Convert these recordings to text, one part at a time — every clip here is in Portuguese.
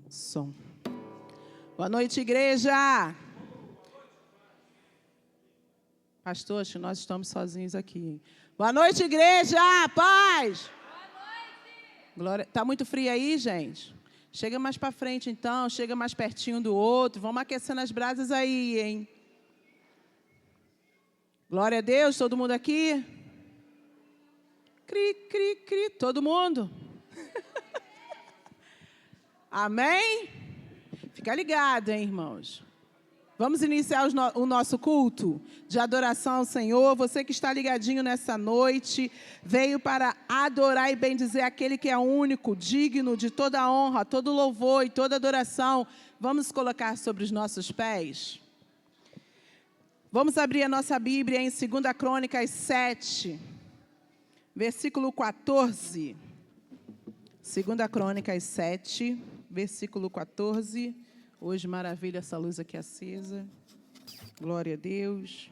Som. Boa noite, igreja. Pastor, acho que nós estamos sozinhos aqui. Boa noite, igreja. Paz. Boa noite. Glória. Tá muito frio aí, gente? Chega mais para frente, então. Chega mais pertinho do outro. Vamos aquecendo as brasas aí, hein? Glória a Deus. Todo mundo aqui? Cri, cri, cri. Todo mundo? Amém? Fica ligado, hein, irmãos? Vamos iniciar o nosso culto de adoração ao Senhor. Você que está ligadinho nessa noite, veio para adorar e bendizer aquele que é único, digno de toda honra, todo louvor e toda adoração. Vamos colocar sobre os nossos pés? Vamos abrir a nossa Bíblia em 2 Crônicas 7, versículo 14. 2 Crônicas 7, versículo 14. Hoje, maravilha, essa luz aqui acesa. Glória a Deus.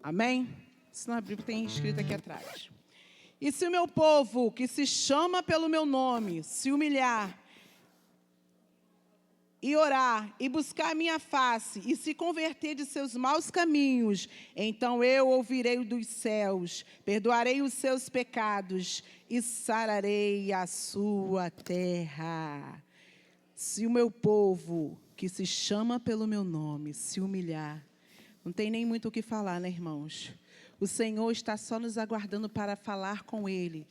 Amém? Se não abrir, tem escrito aqui atrás. E se o meu povo, que se chama pelo meu nome, se humilhar e orar, e buscar a minha face, e se converter de seus maus caminhos, então eu ouvirei dos céus, perdoarei os seus pecados, e sararei a sua terra. Se o meu povo, que se chama pelo meu nome, se humilhar, não tem nem muito o que falar, né, irmãos? O Senhor está só nos aguardando para falar com Ele,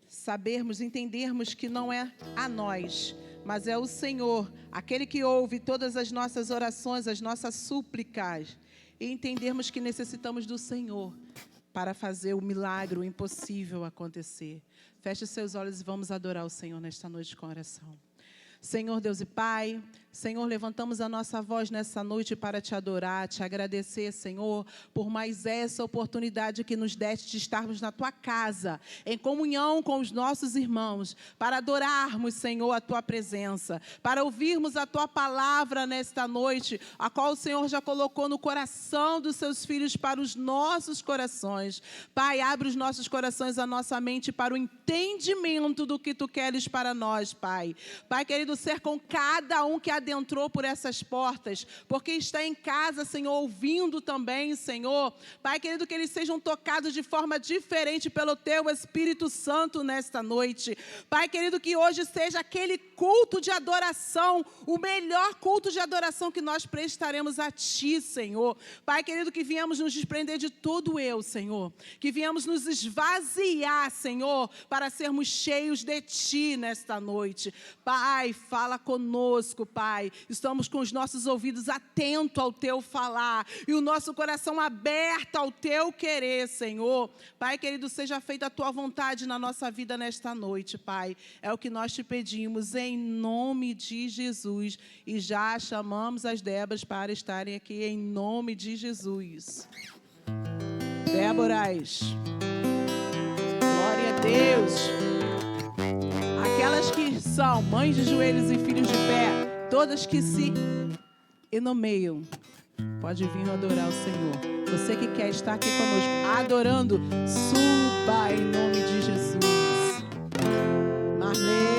sabermos, entendermos que não é a nós, mas é o Senhor, aquele que ouve todas as nossas orações, as nossas súplicas, e entendermos que necessitamos do Senhor para fazer o milagre, o impossível acontecer. Feche seus olhos e vamos adorar o Senhor nesta noite com oração. Senhor Deus e Pai, Senhor, levantamos a nossa voz nessa noite para te adorar, te agradecer, Senhor, por mais essa oportunidade que nos deste de estarmos na Tua casa, em comunhão com os nossos irmãos, para adorarmos, Senhor, a Tua presença, para ouvirmos a Tua palavra nesta noite, a qual o Senhor já colocou no coração dos Seus filhos para os nossos corações. Pai, abre os nossos corações, a nossa mente para o entendimento do que Tu queres para nós, Pai. Pai querido, ser com cada um que adentrou por essas portas, porque está em casa, Senhor, ouvindo também, Senhor. Pai querido, que eles sejam tocados de forma diferente pelo Teu Espírito Santo nesta noite. Pai querido, que hoje seja aquele culto de adoração, o melhor culto de adoração que nós prestaremos a Ti, Senhor. Pai querido, que viemos nos desprender de todo eu, Senhor. Que viemos nos esvaziar, Senhor, para sermos cheios de Ti nesta noite. Pai, fala conosco, Pai. Estamos com os nossos ouvidos atentos ao Teu falar e o nosso coração aberto ao Teu querer, Senhor. Pai querido, seja feita a Tua vontade na nossa vida nesta noite, Pai. É o que nós te pedimos em nome de Jesus. E já chamamos as Déboras para estarem aqui em nome de Jesus. Déboras. Glória a Deus. Aquelas que são mães de joelhos e filhos de pé, todas que se enomeiam, pode vir adorar o Senhor. Você que quer estar aqui conosco, adorando, suba em nome de Jesus. Marley.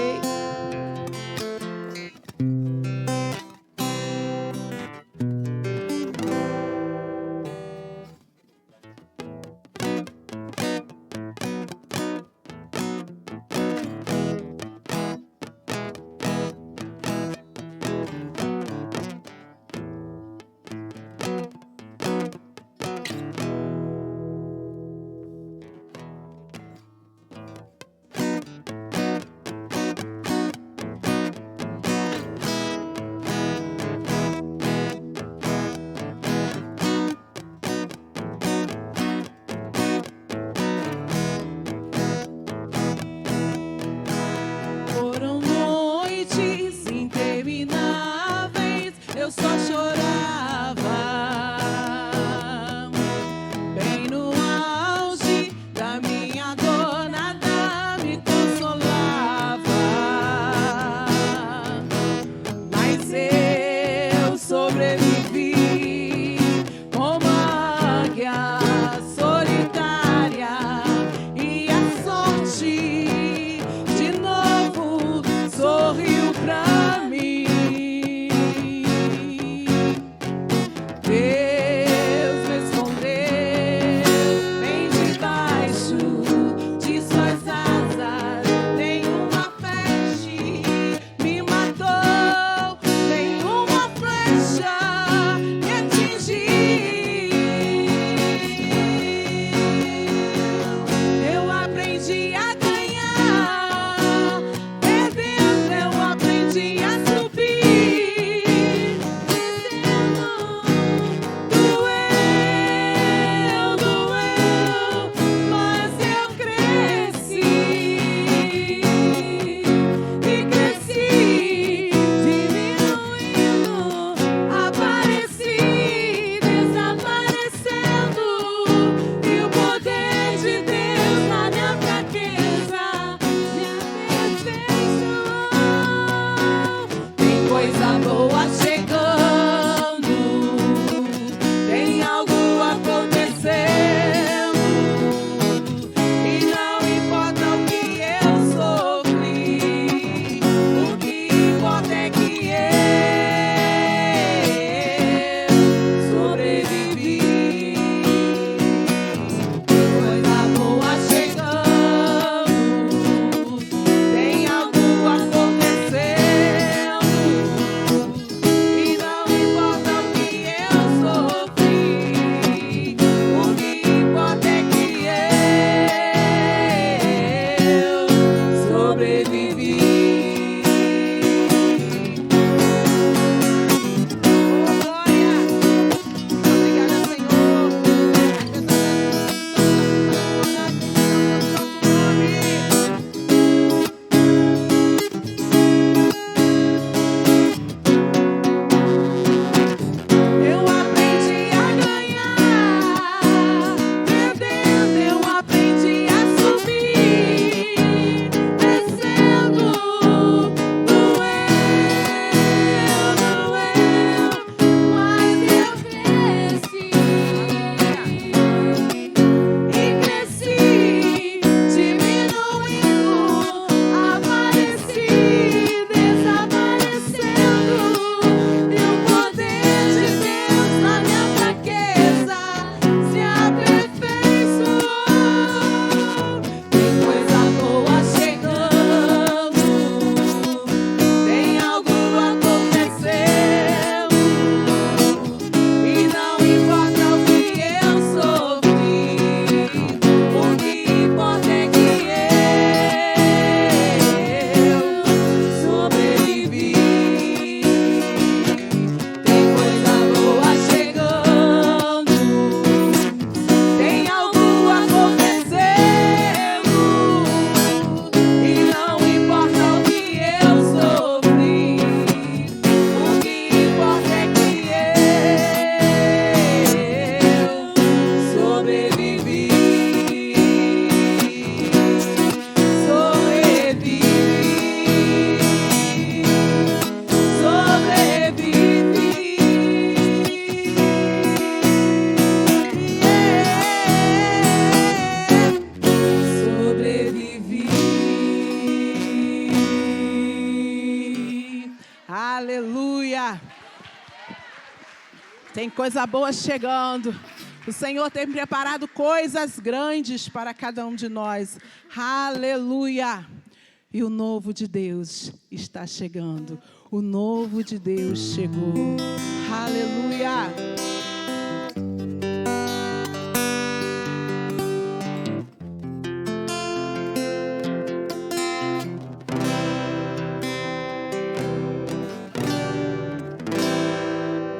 Aleluia. Tem coisa boa chegando. O Senhor tem preparado coisas grandes para cada um de nós. Aleluia. E o novo de Deus está chegando. O novo de Deus chegou. Aleluia.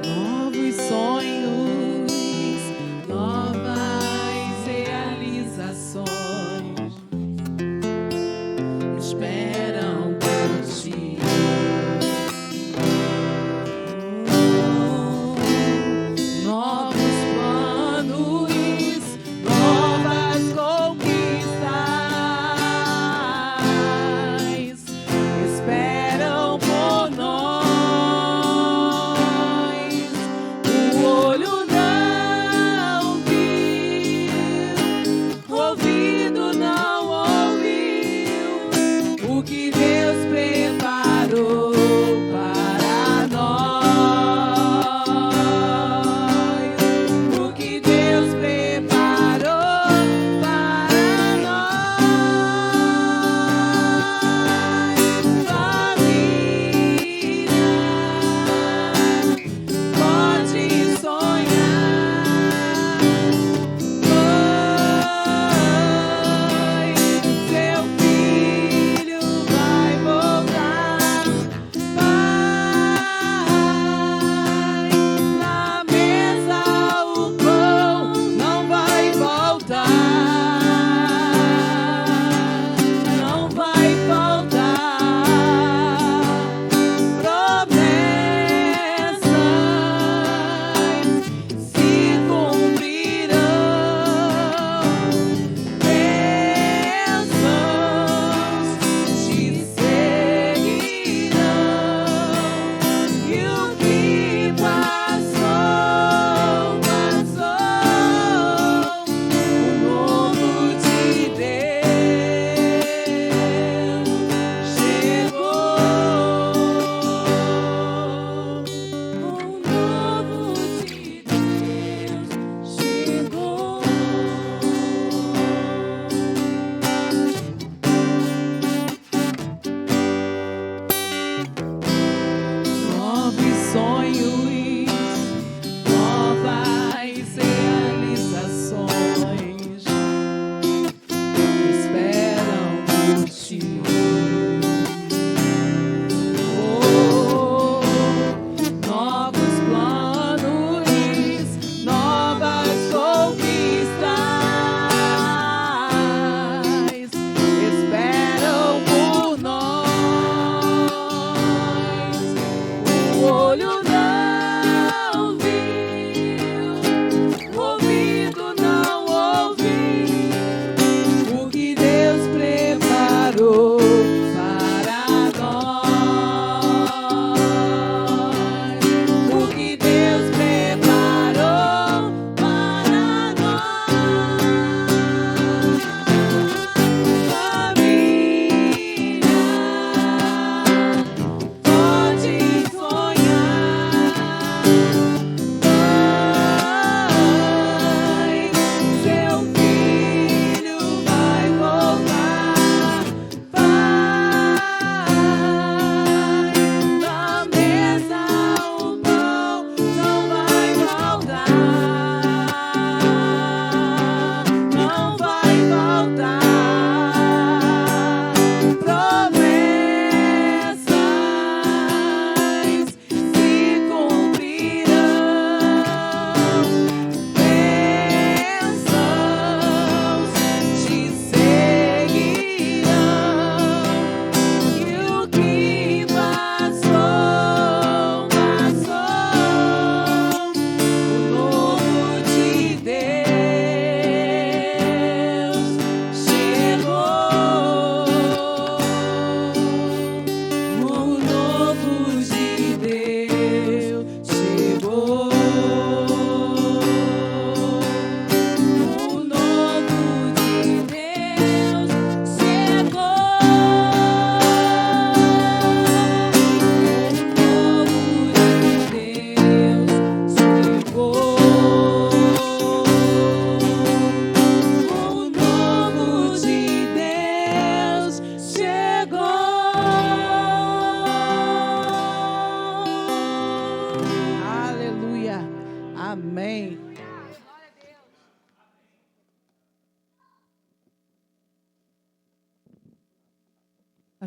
Novos sonhos, novas realizações esperam por ti.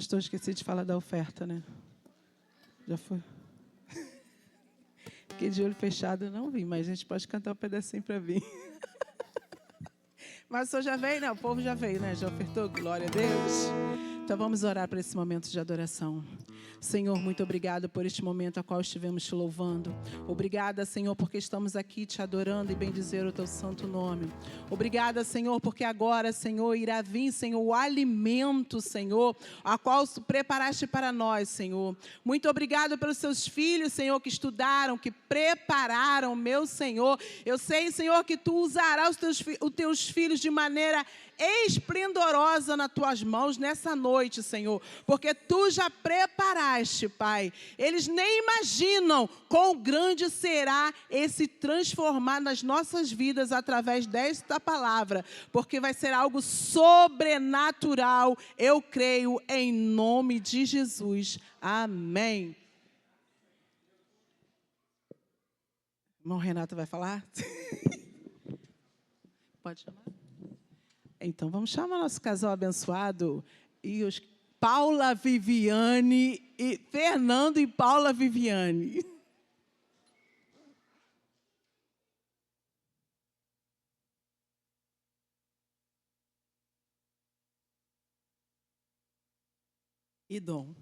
Pastor, esqueci de falar da oferta, né? Já foi? Fiquei de olho fechado, eu não vi, mas a gente pode cantar um pedacinho para vir. Mas o senhor já veio, né? O povo já veio, né? Já ofertou, glória a Deus. Então vamos orar para esse momento de adoração. Senhor, muito obrigado por este momento a qual estivemos te louvando. Obrigada, Senhor, porque estamos aqui te adorando e bendizer o teu santo nome. Obrigada, Senhor, porque agora, Senhor, irá vir, Senhor, o alimento, Senhor, a qual preparaste para nós, Senhor. Muito obrigado pelos seus filhos, Senhor, que estudaram, que prepararam, meu Senhor. Eu sei, Senhor, que tu usarás os teus filhos de maneira esplendorosa nas tuas mãos nessa noite, Senhor, porque tu já preparaste, Pai. Eles nem imaginam quão grande será esse transformar nas nossas vidas através desta palavra, porque vai ser algo sobrenatural, eu creio, em nome de Jesus. Amém. Irmão Renato vai falar? Pode chamar? Então, vamos chamar nosso casal abençoado e os Paula Viviane e Fernando e Paula Viviane. E Dom.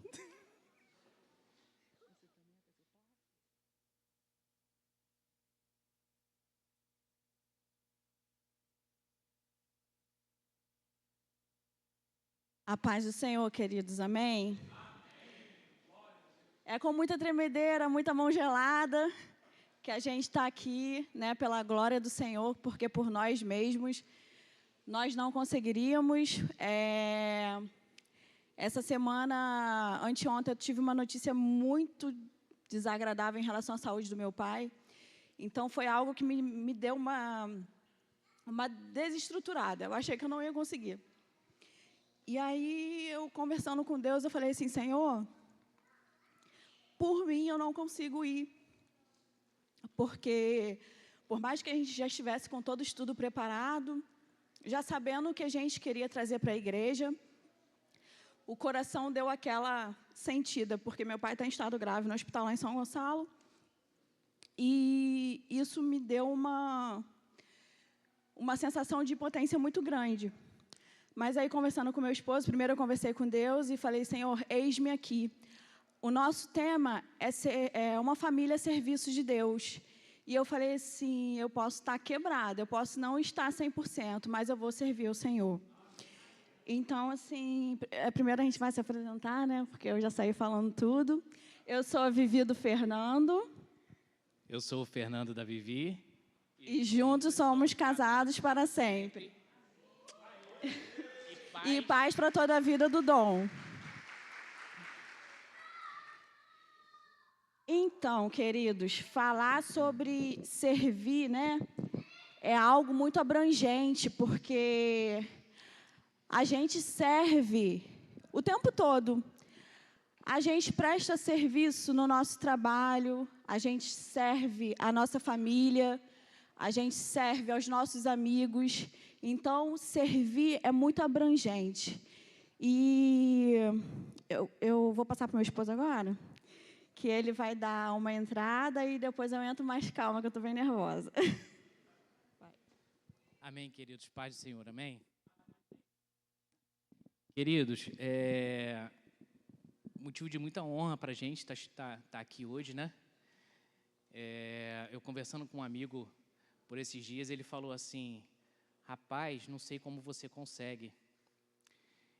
A paz do Senhor, queridos, amém? É com muita tremedeira, muita mão gelada, que a gente está aqui, né, pela glória do Senhor, porque por nós mesmos, nós não conseguiríamos. Essa semana, anteontem, eu tive uma notícia muito desagradável em relação à saúde do meu pai. Então, foi algo que me deu uma desestruturada. Eu achei que eu não ia conseguir. E aí, eu conversando com Deus, eu falei assim, Senhor, por mim eu não consigo ir. Porque, por mais que a gente já estivesse com todo o estudo preparado, já sabendo o que a gente queria trazer para a igreja, o coração deu aquela sentida, porque meu pai está em estado grave no hospital lá em São Gonçalo, e isso me deu uma sensação de impotência muito grande. Mas aí, conversando com meu esposo, primeiro eu conversei com Deus e falei, Senhor, eis-me aqui. O nosso tema é uma família a serviço de Deus. E eu falei assim, eu posso estar quebrada, eu posso não estar 100%, mas eu vou servir o Senhor. Então, assim, primeiro a gente vai se apresentar, né? Porque eu já saí falando tudo. Eu sou a Vivi do Fernando. Eu sou o Fernando da Vivi. E juntos somos casados para sempre. E paz para toda a vida do Dom. Então, queridos, falar sobre servir, né, é algo muito abrangente, porque a gente serve o tempo todo. A gente presta serviço no nosso trabalho, a gente serve a nossa família, a gente serve aos nossos amigos. Então, servir é muito abrangente. E eu vou passar para o meu esposo agora, que ele vai dar uma entrada e depois eu entro mais calma, que eu estou bem nervosa. Vai. Amém, queridos. Paz do Senhor, amém? Queridos, motivo de muita honra para a gente estar aqui hoje, né? Eu conversando com um amigo por esses dias, ele falou assim, rapaz, não sei como você consegue.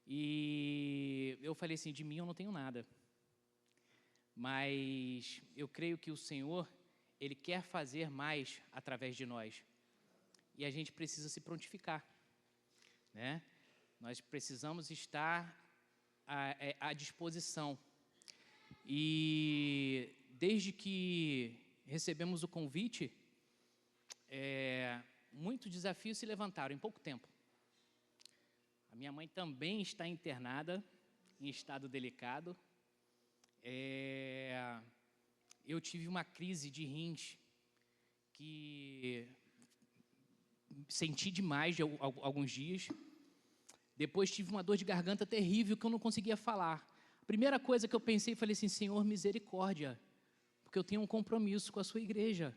E eu falei assim, de mim eu não tenho nada. Mas eu creio que o Senhor, Ele quer fazer mais através de nós. E a gente precisa se prontificar, né? Nós precisamos estar à disposição. E desde que recebemos o convite, muitos desafios se levantaram em pouco tempo. A minha mãe também está internada, em estado delicado. Eu tive uma crise de rins que senti demais de alguns dias. Depois tive uma dor de garganta terrível que eu não conseguia falar. primeira coisa que eu pensei, falei assim, Senhor, misericórdia, porque eu tenho um compromisso com a sua igreja.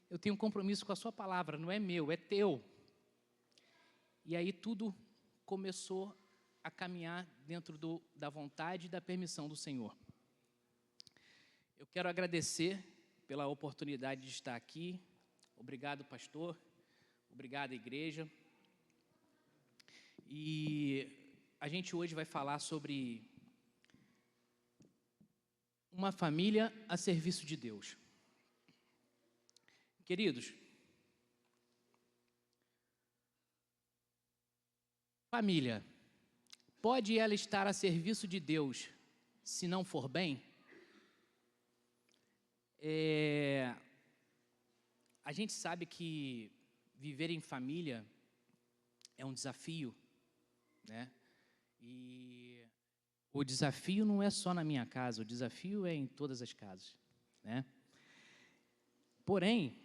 Eu tenho um compromisso com a sua palavra, não é meu, é teu. E aí tudo começou a caminhar dentro da vontade e da permissão do Senhor. Eu quero agradecer pela oportunidade de estar aqui. Obrigado, pastor. Obrigado, igreja. E a gente hoje vai falar sobre uma família a serviço de Deus. Queridos, família, pode ela estar a serviço de Deus se não for bem? A gente sabe que viver em família é um desafio, né? E o desafio não é só na minha casa, o desafio é em todas as casas, né? Porém,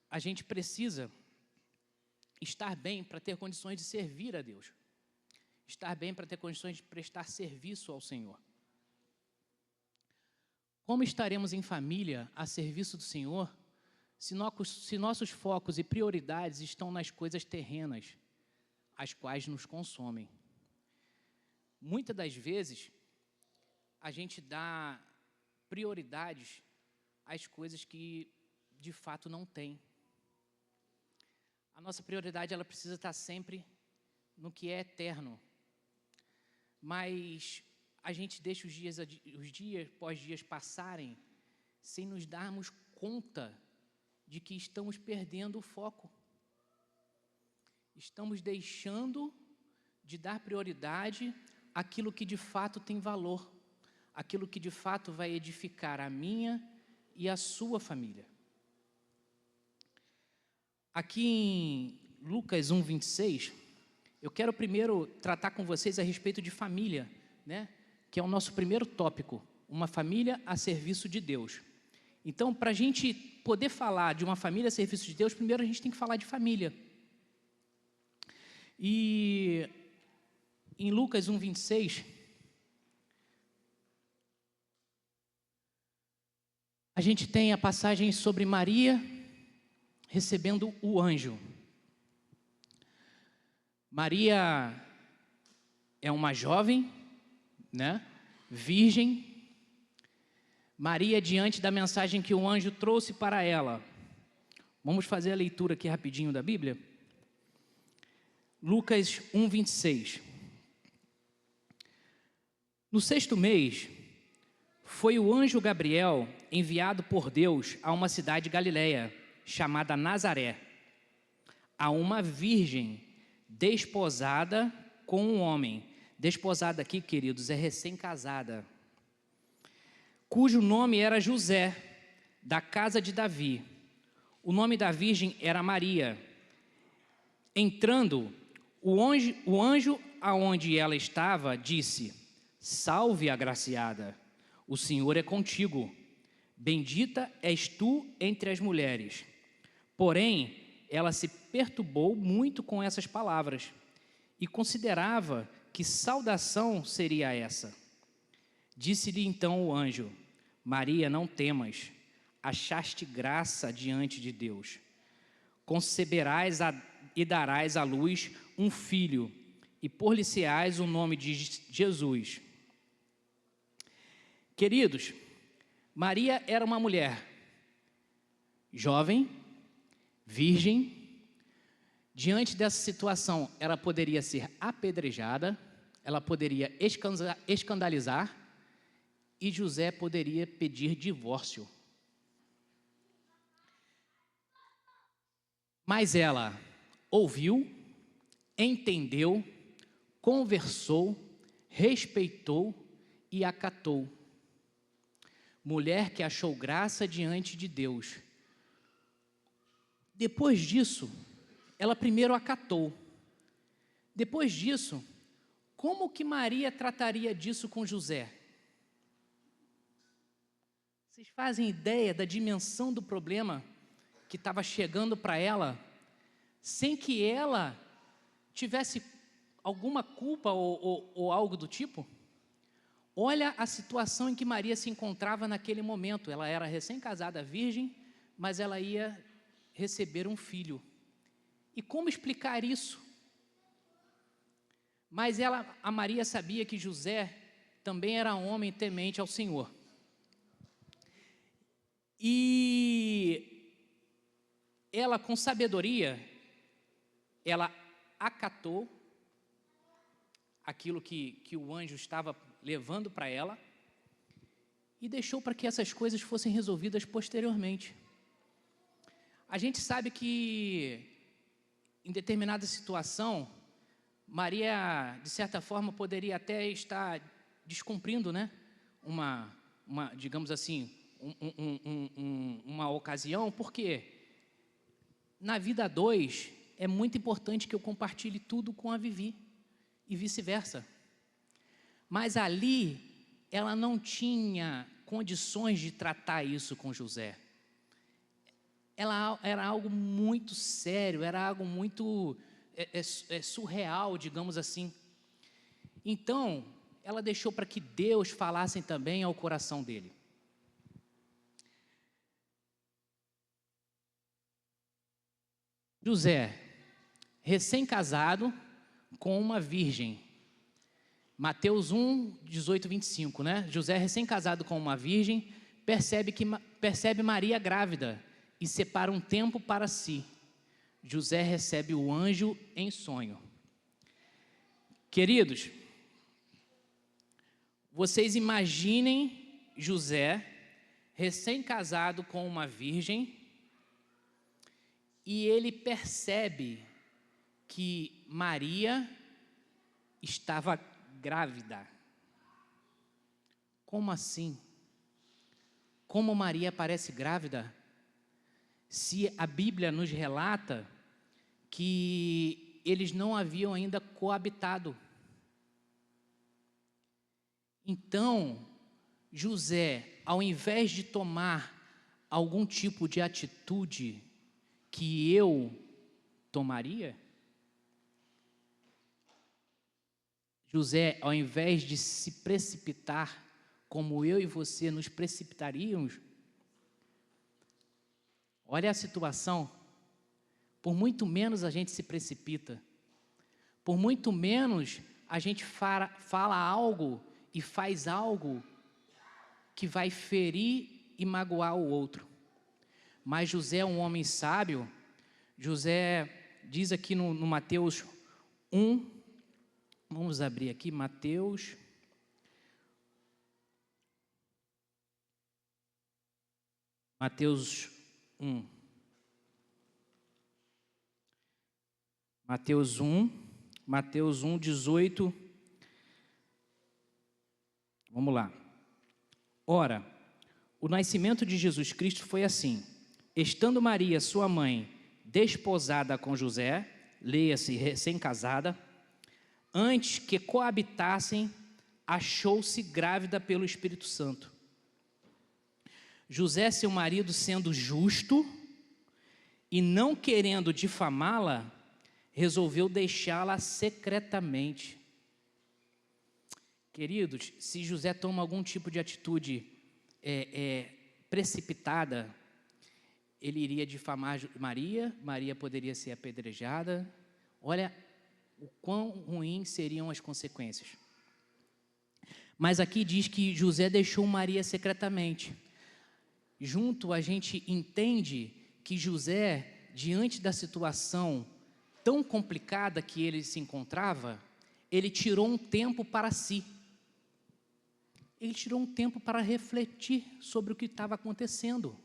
a gente precisa estar bem para ter condições de servir a Deus. Estar bem para ter condições de prestar serviço ao Senhor. Como estaremos em família a serviço do Senhor se nossos focos e prioridades estão nas coisas terrenas, as quais nos consomem? Muitas das vezes, a gente dá prioridades às coisas que, de fato, não tem. A nossa prioridade, ela precisa estar sempre no que é eterno. Mas a gente deixa os dias após dias passarem sem nos darmos conta de que estamos perdendo o foco. Estamos deixando de dar prioridade àquilo que de fato tem valor, aquilo que de fato vai edificar a minha e a sua família. Aqui em Lucas 1:26, eu quero primeiro tratar com vocês a respeito de família, né? Que é o nosso primeiro tópico, uma família a serviço de Deus. Então, para a gente poder falar de uma família a serviço de Deus, primeiro a gente tem que falar de família. E em Lucas 1:26, a gente tem a passagem sobre Maria recebendo o anjo. Maria é uma jovem, né? Virgem. Maria, diante da mensagem que o anjo trouxe para ela. Vamos fazer a leitura aqui rapidinho da Bíblia? Lucas 1:26. No 6º mês, foi o anjo Gabriel enviado por Deus a uma cidade galileia, chamada Nazaré, a uma virgem desposada com um homem. Desposada aqui, queridos, é recém-casada, cujo nome era José, da casa de Davi. O nome da virgem era Maria. Entrando, o anjo aonde ela estava disse: Salve, agraciada, o Senhor é contigo. Bendita és tu entre as mulheres. Porém, ela se perturbou muito com essas palavras e considerava que saudação seria essa. Disse-lhe então o anjo: Maria, não temas, achaste graça diante de Deus. Conceberás e darás à luz um filho, e por-lhe-ás o nome de Jesus. Queridos, Maria era uma mulher jovem, virgem. Diante dessa situação, ela poderia ser apedrejada, ela poderia escandalizar, e José poderia pedir divórcio. Mas ela ouviu, entendeu, conversou, respeitou e acatou. Mulher que achou graça diante de Deus. Depois disso, ela primeiro acatou. Depois disso, como que Maria trataria disso com José? Vocês fazem ideia da dimensão do problema que estava chegando para ela, sem que ela tivesse alguma culpa ou algo do tipo? olha a situação em que Maria se encontrava naquele momento. Ela era recém-casada, virgem, mas ela ia receber um filho. E como explicar isso? Mas a Maria sabia que José também era homem temente ao Senhor. E ela, com sabedoria, ela acatou aquilo que o anjo estava levando para ela e deixou para que essas coisas fossem resolvidas posteriormente. A gente sabe que, em determinada situação, Maria, de certa forma, poderia até estar descumprindo, né, digamos assim, uma ocasião, porque na vida a dois é muito importante que eu compartilhe tudo com a Vivi e vice-versa. Mas ali ela não tinha condições de tratar isso com José. Era algo muito sério, era algo muito surreal, digamos assim. Então, ela deixou para que Deus falasse também ao coração dele. José, recém-casado com uma virgem. Mateus 1, 18, 25, né? José, recém-casado com uma virgem, percebe Maria grávida e separa um tempo para si. José recebe o anjo em sonho. Queridos, vocês imaginem José, recém-casado com uma virgem, e ele percebe que Maria estava grávida. Como assim? Como Maria parece grávida? Se a Bíblia nos relata que eles não haviam ainda coabitado. Então, José, ao invés de tomar algum tipo de atitude que eu tomaria, José, ao invés de se precipitar, como eu e você nos precipitaríamos, olha a situação, por muito menos a gente se precipita, por muito menos a gente fala algo e faz algo que vai ferir e magoar o outro. Mas José é um homem sábio. José diz aqui no Mateus 1, vamos abrir aqui, Mateus 1. Mateus 1, 18. Vamos lá. Ora, o nascimento de Jesus Cristo foi assim: estando Maria, sua mãe, desposada com José, leia-se recém-casada, antes que coabitassem, achou-se grávida pelo Espírito Santo. José, seu marido, sendo justo e não querendo difamá-la, resolveu deixá-la secretamente. Queridos, se José toma algum tipo de atitude precipitada, ele iria difamar Maria, Maria poderia ser apedrejada. Olha o quão ruins seriam as consequências. Mas aqui diz que José deixou Maria secretamente. Junto a gente entende que José, diante da situação tão complicada que ele se encontrava, ele tirou um tempo para si. Ele tirou um tempo para refletir sobre o que estava acontecendo.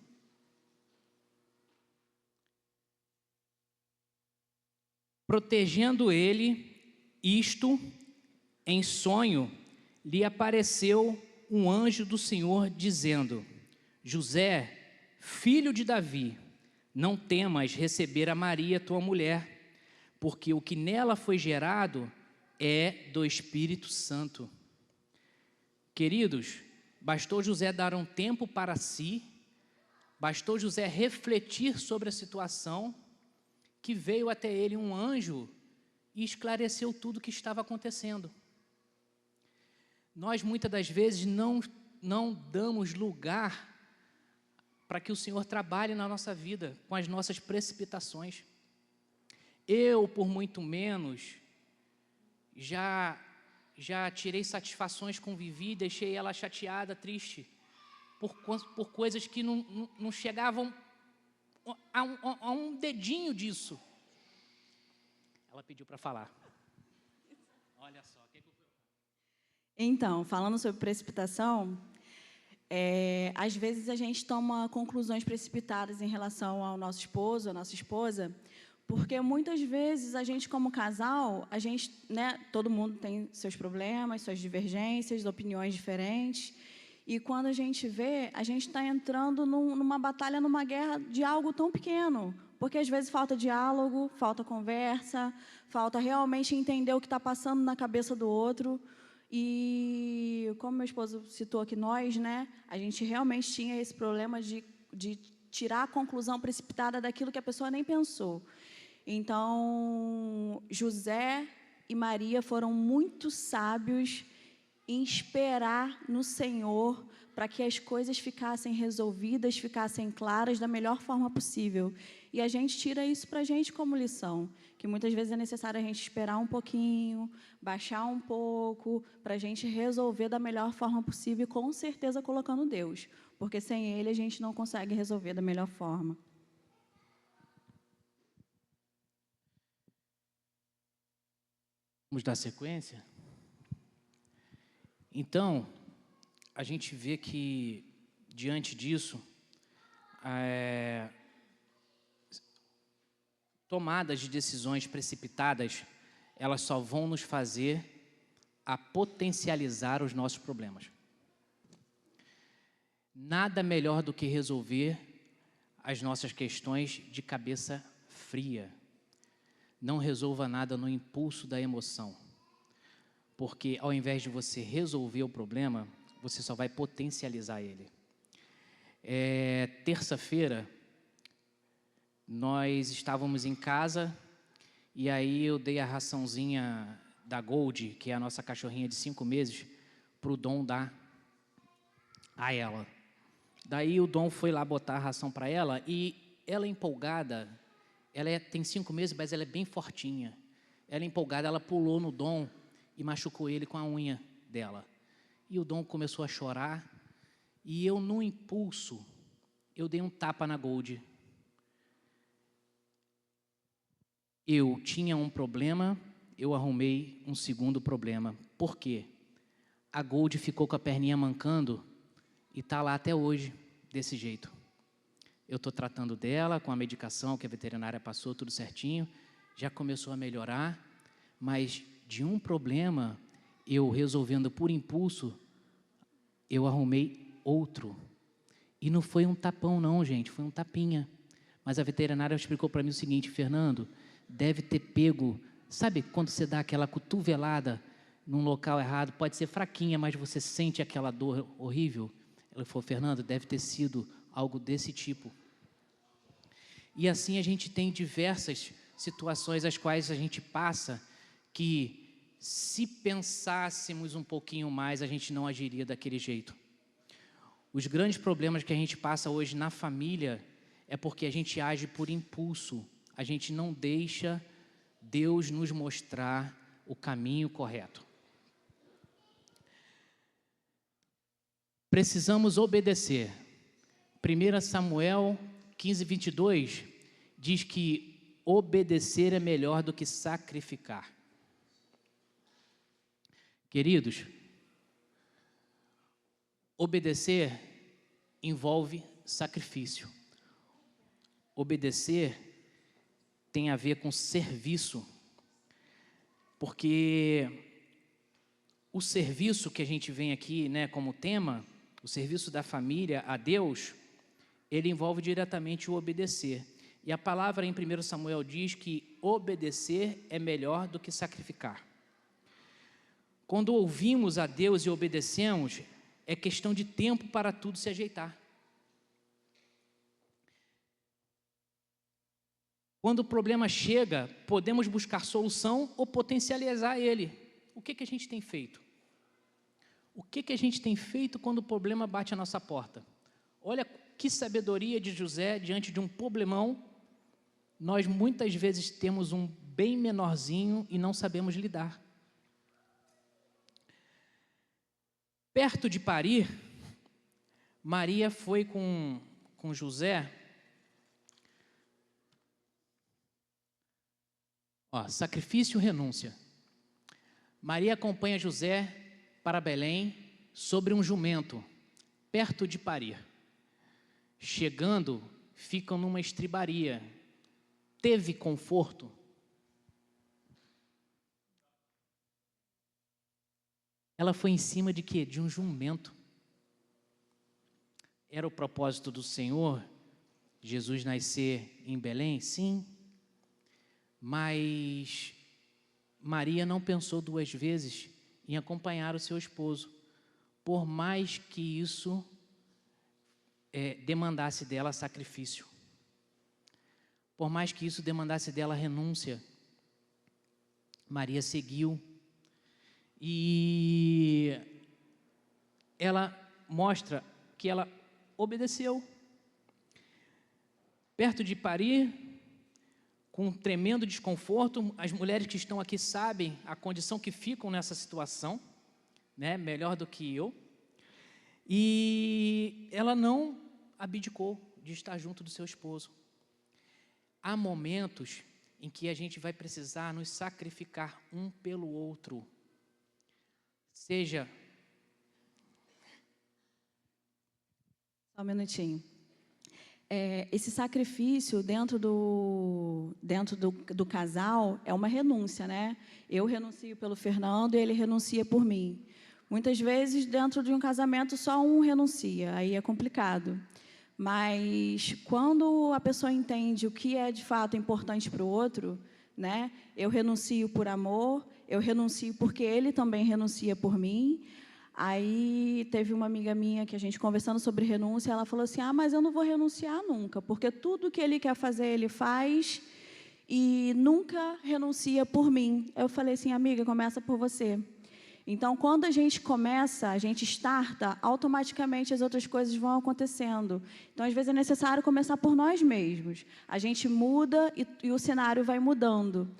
Protegendo ele, isto, em sonho, lhe apareceu um anjo do Senhor, dizendo: José, filho de Davi, não temas receber a Maria, tua mulher, porque o que nela foi gerado é do Espírito Santo. Queridos, bastou José dar um tempo para si, bastou José refletir sobre a situação, que veio até ele um anjo e esclareceu tudo o que estava acontecendo. Nós, muitas das vezes, não damos lugar para que o Senhor trabalhe na nossa vida com as nossas precipitações. Eu, por muito menos, já tirei satisfações com Vivi, deixei ela chateada, triste, por coisas que não chegavam a um dedinho disso. Ela pediu para falar. Olha só. Então, falando sobre precipitação, às vezes a gente toma conclusões precipitadas em relação ao nosso esposo, à nossa esposa, porque muitas vezes a gente, como casal, todo mundo tem seus problemas, suas divergências, opiniões diferentes, e quando a gente vê, a gente está entrando numa batalha, numa guerra de algo tão pequeno, porque às vezes falta diálogo, falta conversa, falta realmente entender o que está passando na cabeça do outro. E, como meu esposo citou aqui, a gente realmente tinha esse problema de tirar a conclusão precipitada daquilo que a pessoa nem pensou. Então, José e Maria foram muito sábios em esperar no Senhor para que as coisas ficassem resolvidas, ficassem claras da melhor forma possível. E a gente tira isso para a gente como lição, que muitas vezes é necessário a gente esperar um pouquinho, baixar um pouco, para a gente resolver da melhor forma possível, e com certeza colocando Deus, porque sem Ele a gente não consegue resolver da melhor forma. Vamos dar sequência? Então, a gente vê que, diante disso, tomadas de decisões precipitadas, elas só vão nos fazer a potencializar os nossos problemas. Nada melhor do que resolver as nossas questões de cabeça fria. Não resolva nada no impulso da emoção, porque ao invés de você resolver o problema, você só vai potencializar ele. Terça-feira, nós estávamos em casa e aí eu dei a raçãozinha da Gold, que é a nossa cachorrinha de 5 meses, para o Dom dar a ela. Daí o Dom foi lá botar a ração para ela e ela empolgada, tem 5 meses, mas ela é bem fortinha. Ela empolgada, ela pulou no Dom e machucou ele com a unha dela. E o Dom começou a chorar e eu, no impulso, eu dei um tapa na Gold. Eu tinha um problema, eu arrumei um segundo problema. Por quê? A Gold ficou com a perninha mancando e está lá até hoje, desse jeito. Eu estou tratando dela com a medicação que a veterinária passou, tudo certinho. Já começou a melhorar, mas de um problema, eu resolvendo por impulso, eu arrumei outro. E não foi um tapão não, gente, foi um tapinha. Mas a veterinária explicou para mim o seguinte: Fernando, deve ter pego, sabe quando você dá aquela cotovelada num local errado, pode ser fraquinha, mas você sente aquela dor horrível? Ela falou: Fernando, deve ter sido algo desse tipo. E assim a gente tem diversas situações as quais a gente passa que, se pensássemos um pouquinho mais, a gente não agiria daquele jeito. Os grandes problemas que a gente passa hoje na família é porque a gente age por impulso. A gente não deixa Deus nos mostrar o caminho correto. Precisamos obedecer. 1 Samuel 15, 22 diz que obedecer é melhor do que sacrificar. Queridos, obedecer envolve sacrifício. Obedecer tem a ver com serviço, porque o serviço que a gente vem aqui, como tema, o serviço da família a Deus, ele envolve diretamente o obedecer. E a palavra em 1 Samuel diz que obedecer é melhor do que sacrificar. Quando ouvimos a Deus e obedecemos, é questão de tempo para tudo se ajeitar. Quando o problema chega, podemos buscar solução ou potencializar ele. O que a gente tem feito? O que a gente tem feito quando o problema bate à nossa porta? Olha que sabedoria de José diante de um problemão. Nós muitas vezes temos um bem menorzinho e não sabemos lidar. Perto de parir, Maria foi com José. Sacrifício e renúncia. Maria acompanha José para Belém sobre um jumento, perto de parir. Chegando, ficam numa estribaria. Teve conforto? Ela foi em cima de quê? De um jumento. Era o propósito do Senhor, Jesus nascer em Belém? Sim. Mas Maria não pensou duas vezes em acompanhar o seu esposo, por mais que isso demandasse dela sacrifício, por mais que isso demandasse dela renúncia. Maria seguiu e ela mostra que ela obedeceu. Perto de parir, com um tremendo desconforto, as mulheres que estão aqui sabem a condição que ficam nessa situação, né? Melhor do que eu. E ela não abdicou de estar junto do seu esposo. Há momentos em que a gente vai precisar nos sacrificar um pelo outro. Seja... Só um minutinho. Esse sacrifício dentro do casal é uma renúncia, né? Eu renuncio pelo Fernando e ele renuncia por mim. Muitas vezes, dentro de um casamento, só um renuncia, aí é complicado. Mas, quando a pessoa entende o que é, de fato, importante para o outro, né? Eu renuncio por amor, eu renuncio porque ele também renuncia por mim. Aí, teve uma amiga minha que a gente conversando sobre renúncia, ela falou assim, mas eu não vou renunciar nunca, porque tudo que ele quer fazer, ele faz e nunca renuncia por mim. Eu falei assim, amiga, começa por você. Então, quando a gente começa, a gente starta, automaticamente as outras coisas vão acontecendo. Então, às vezes é necessário começar por nós mesmos. A gente muda e o cenário vai mudando.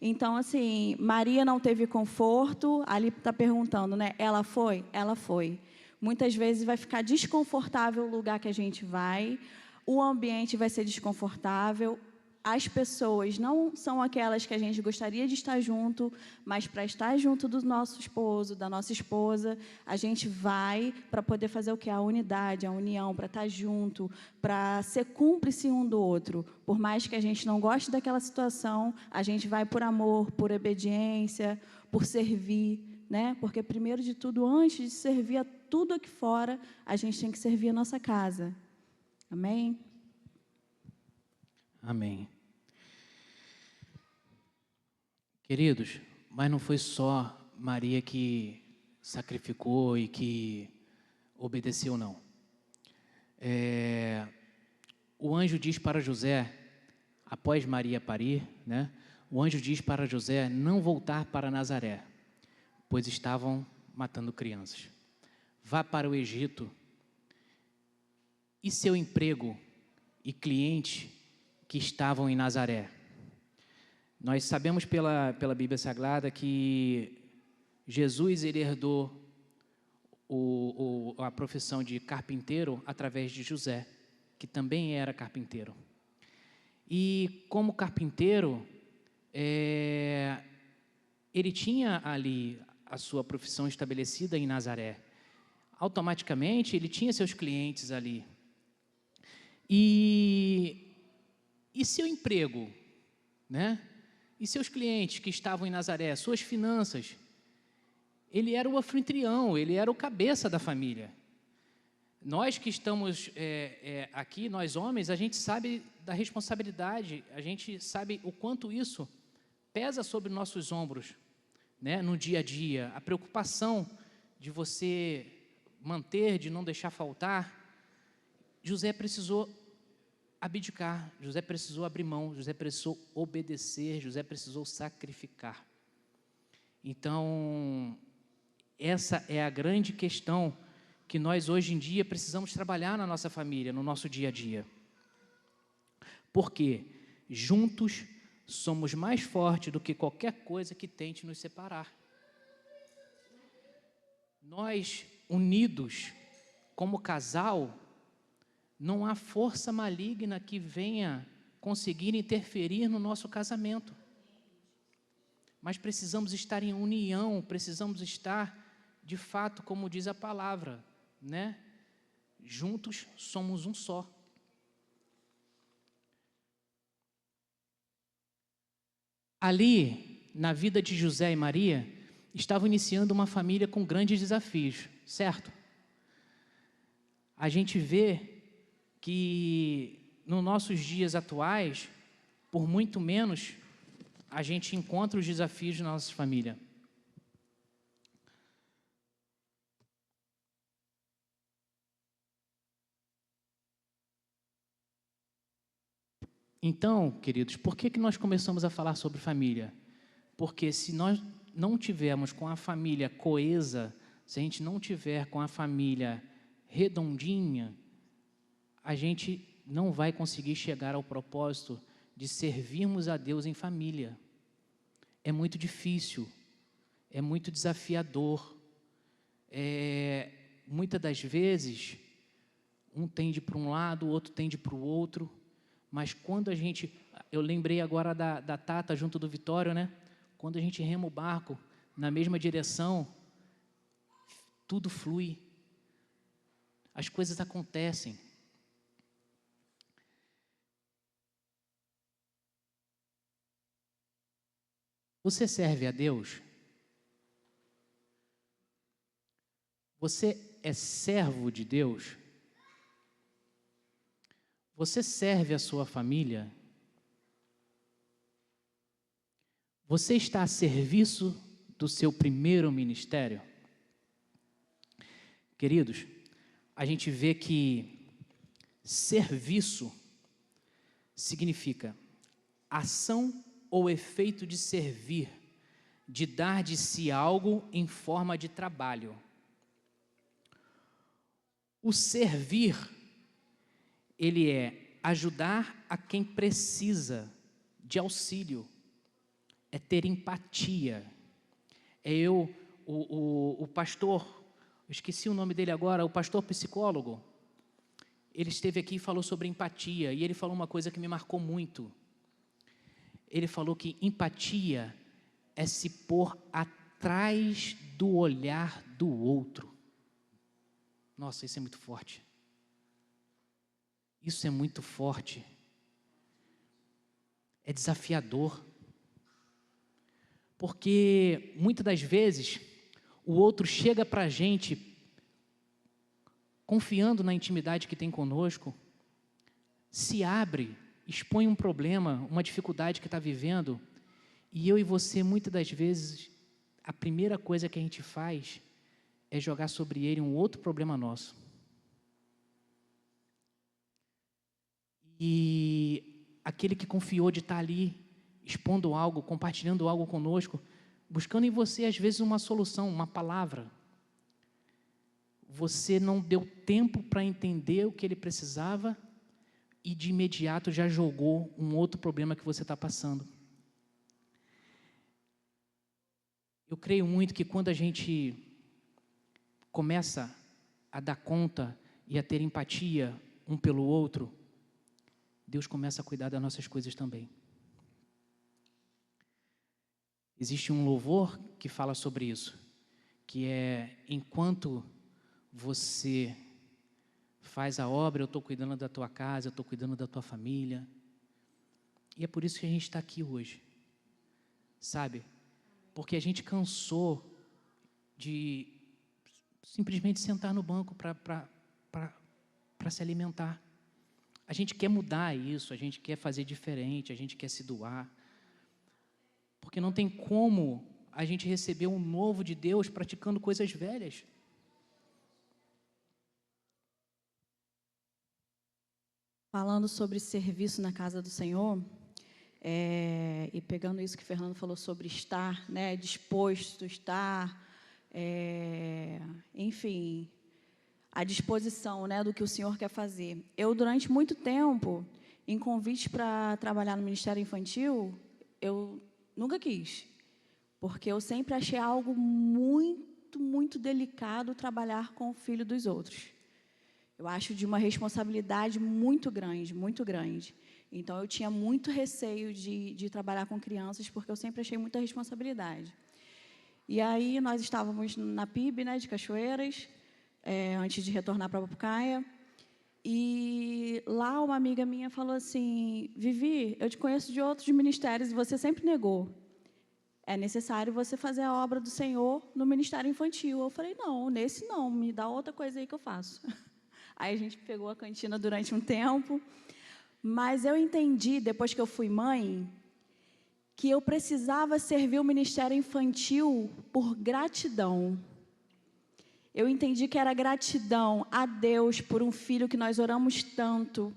Então, assim, Maria não teve conforto, ali está perguntando, né? Ela foi? Ela foi. Muitas vezes vai ficar desconfortável o lugar que a gente vai, o ambiente vai ser desconfortável, as pessoas não são aquelas que a gente gostaria de estar junto, mas para estar junto do nosso esposo, da nossa esposa, a gente vai para poder fazer o quê? A unidade, a união, para estar junto, para ser cúmplice um do outro. Por mais que a gente não goste daquela situação, a gente vai por amor, por obediência, por servir, né? Porque, primeiro de tudo, antes de servir a tudo aqui fora, a gente tem que servir a nossa casa. Amém? Amém. Queridos, mas não foi só Maria que sacrificou e que obedeceu, não. O anjo diz para José, após Maria parir, né? O anjo diz para José não voltar para Nazaré, pois estavam matando crianças. Vá para o Egito. E seu emprego e cliente que estavam em Nazaré? Nós sabemos pela Bíblia Sagrada que Jesus ele herdou a profissão de carpinteiro através de José, que também era carpinteiro. E como carpinteiro, ele tinha ali a sua profissão estabelecida em Nazaré. Automaticamente, ele tinha seus clientes ali. E seu emprego, né? E seus clientes que estavam em Nazaré, suas finanças. Ele era o anfitrião, ele era o cabeça da família. Nós que estamos aqui, nós homens, a gente sabe da responsabilidade, a gente sabe o quanto isso pesa sobre nossos ombros, né? No dia a dia, a preocupação de você manter, de não deixar faltar. José precisou abdicar, José precisou abrir mão, José precisou obedecer, José precisou sacrificar. Então, essa é a grande questão que nós hoje em dia precisamos trabalhar na nossa família, no nosso dia a dia. Porque juntos somos mais fortes do que qualquer coisa que tente nos separar. Nós, unidos como casal, não há força maligna que venha conseguir interferir no nosso casamento. Mas precisamos estar em união, precisamos estar, de fato, como diz a palavra, né? Juntos somos um só. Ali, na vida de José e Maria, estavam iniciando uma família com grandes desafios, certo? A gente vê que nos nossos dias atuais, por muito menos, a gente encontra os desafios da nossa família. Então, queridos, por que nós começamos a falar sobre família? Porque se nós não tivermos com a família coesa, se a gente não tiver com a família redondinha, a gente não vai conseguir chegar ao propósito de servirmos a Deus em família. É muito difícil, é muito desafiador. Muitas das vezes, um tende para um lado, o outro tende para o outro, mas quando a gente... Eu lembrei agora da Tata junto do Vitório, né? Quando a gente rema o barco na mesma direção, tudo flui, as coisas acontecem. Você serve a Deus? Você é servo de Deus? Você serve a sua família? Você está a serviço do seu primeiro ministério? Queridos, a gente vê que serviço significa ação ou efeito de servir, de dar de si algo em forma de trabalho. O servir, ele é ajudar a quem precisa de auxílio, é ter empatia. O pastor, eu esqueci o nome dele agora, o pastor psicólogo, ele esteve aqui e falou sobre empatia, e ele falou uma coisa que me marcou muito. Ele falou que empatia é se pôr atrás do olhar do outro. Nossa, isso é muito forte. Isso é muito forte. É desafiador. Porque, muitas das vezes, o outro chega para a gente, confiando na intimidade que tem conosco, se abre, expõe um problema, uma dificuldade que está vivendo, e eu e você, muitas das vezes, a primeira coisa que a gente faz é jogar sobre ele um outro problema nosso. E aquele que confiou de estar ali, expondo algo, compartilhando algo conosco, buscando em você, às vezes, uma solução, uma palavra. Você não deu tempo para entender o que ele precisava e, de imediato, já jogou um outro problema que você está passando. Eu creio muito que quando a gente começa a dar conta e a ter empatia um pelo outro, Deus começa a cuidar das nossas coisas também. Existe um louvor que fala sobre isso, que é: enquanto você faz a obra, eu estou cuidando da tua casa, eu estou cuidando da tua família. E é por isso que a gente está aqui hoje, sabe? Porque a gente cansou de simplesmente sentar no banco para se alimentar. A gente quer mudar isso, a gente quer fazer diferente, a gente quer se doar. Porque não tem como a gente receber um novo de Deus praticando coisas velhas. Falando sobre serviço na casa do Senhor, e pegando isso que o Fernando falou sobre estar, né, disposto, estar enfim, à disposição, né, do que o Senhor quer fazer. Eu, durante muito tempo, em convites para trabalhar no Ministério Infantil, eu nunca quis, porque eu sempre achei algo muito delicado trabalhar com o filho dos outros. Eu acho de uma responsabilidade muito grande, muito grande. Então, eu tinha muito receio de trabalhar com crianças, porque eu sempre achei muita responsabilidade. E aí, nós estávamos na PIB, né, de Cachoeiras, antes de retornar para Papucaia, e lá uma amiga minha falou assim: Vivi, eu te conheço de outros ministérios e você sempre negou. É necessário você fazer a obra do Senhor no Ministério Infantil. Eu falei: não, nesse não, me dá outra coisa aí que eu faço. Aí a gente pegou a cantina durante um tempo, mas eu entendi, depois que eu fui mãe, que eu precisava servir o Ministério Infantil por gratidão. Eu entendi que era gratidão a Deus por um filho que nós oramos tanto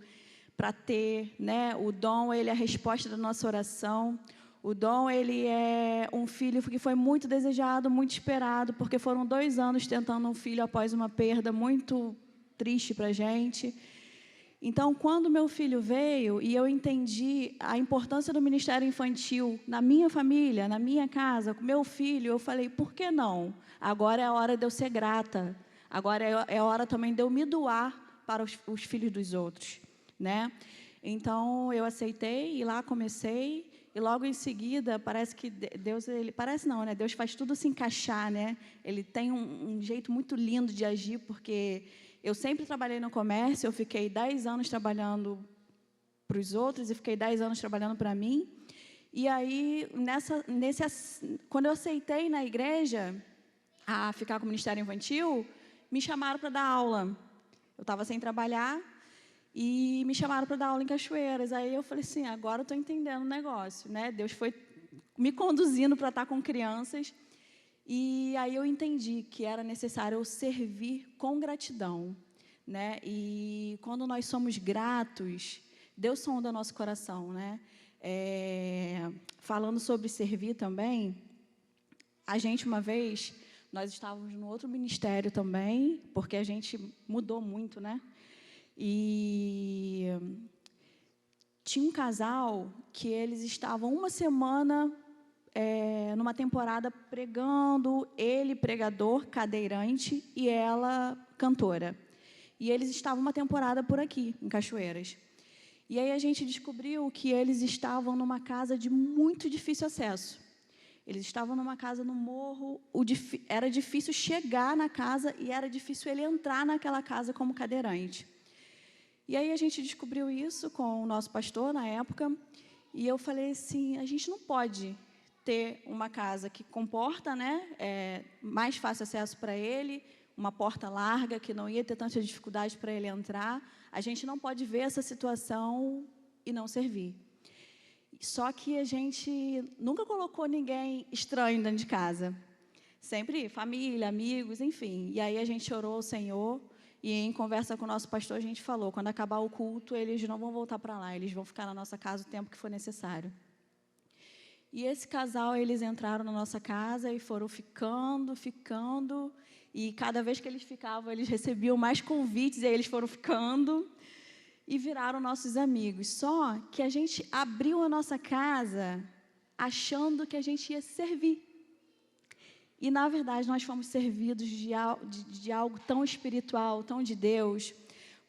para ter, né? O Dom, ele é a resposta da nossa oração. O Dom, ele é um filho que foi muito desejado, muito esperado, porque foram 2 anos tentando um filho após uma perda muito triste para a gente. Então, quando meu filho veio e eu entendi a importância do Ministério Infantil na minha família, na minha casa, com meu filho, eu falei: por que não? Agora é a hora de eu ser grata. Agora é a hora também de eu me doar para os filhos dos outros, né? Então, eu aceitei e lá comecei. E logo em seguida, parece que Deus, parece não, né? Deus faz tudo se encaixar, né? Ele tem um jeito muito lindo de agir, porque eu sempre trabalhei no comércio, eu fiquei 10 anos trabalhando para os outros e fiquei 10 anos trabalhando para mim. E aí, quando eu aceitei na igreja a ficar com o Ministério Infantil, me chamaram para dar aula. Eu estava sem trabalhar e me chamaram para dar aula em Cachoeiras. Aí eu falei assim: agora eu estou entendendo o negócio, né? Deus foi me conduzindo para estar com crianças. E aí eu entendi que era necessário eu servir com gratidão, né? E quando nós somos gratos, Deus sonda nosso coração, né? Falando sobre servir também, a gente uma vez, nós estávamos no outro ministério também, porque a gente mudou muito, né? E tinha um casal que eles estavam uma semana numa temporada pregando, ele pregador, cadeirante, e ela cantora. E eles estavam uma temporada por aqui, em Cachoeiras. E aí a gente descobriu que eles estavam numa casa de muito difícil acesso. Eles estavam numa casa no morro, era difícil chegar na casa e era difícil ele entrar naquela casa como cadeirante. E aí a gente descobriu isso com o nosso pastor na época, e eu falei assim: a gente não pode ter uma casa que comporta, né, mais fácil acesso para ele, uma porta larga, que não ia ter tanta dificuldade para ele entrar. A gente não pode ver essa situação e não servir. Só que a gente nunca colocou ninguém estranho dentro de casa. Sempre família, amigos, enfim. E aí a gente orou ao Senhor e, em conversa com o nosso pastor, a gente falou: quando acabar o culto, eles não vão voltar para lá, eles vão ficar na nossa casa o tempo que for necessário. E esse casal, eles entraram na nossa casa e foram ficando, e cada vez que eles ficavam, eles recebiam mais convites, e aí eles foram ficando e viraram nossos amigos. Só que a gente abriu a nossa casa achando que a gente ia servir. E, na verdade, nós fomos servidos de algo tão espiritual, tão de Deus,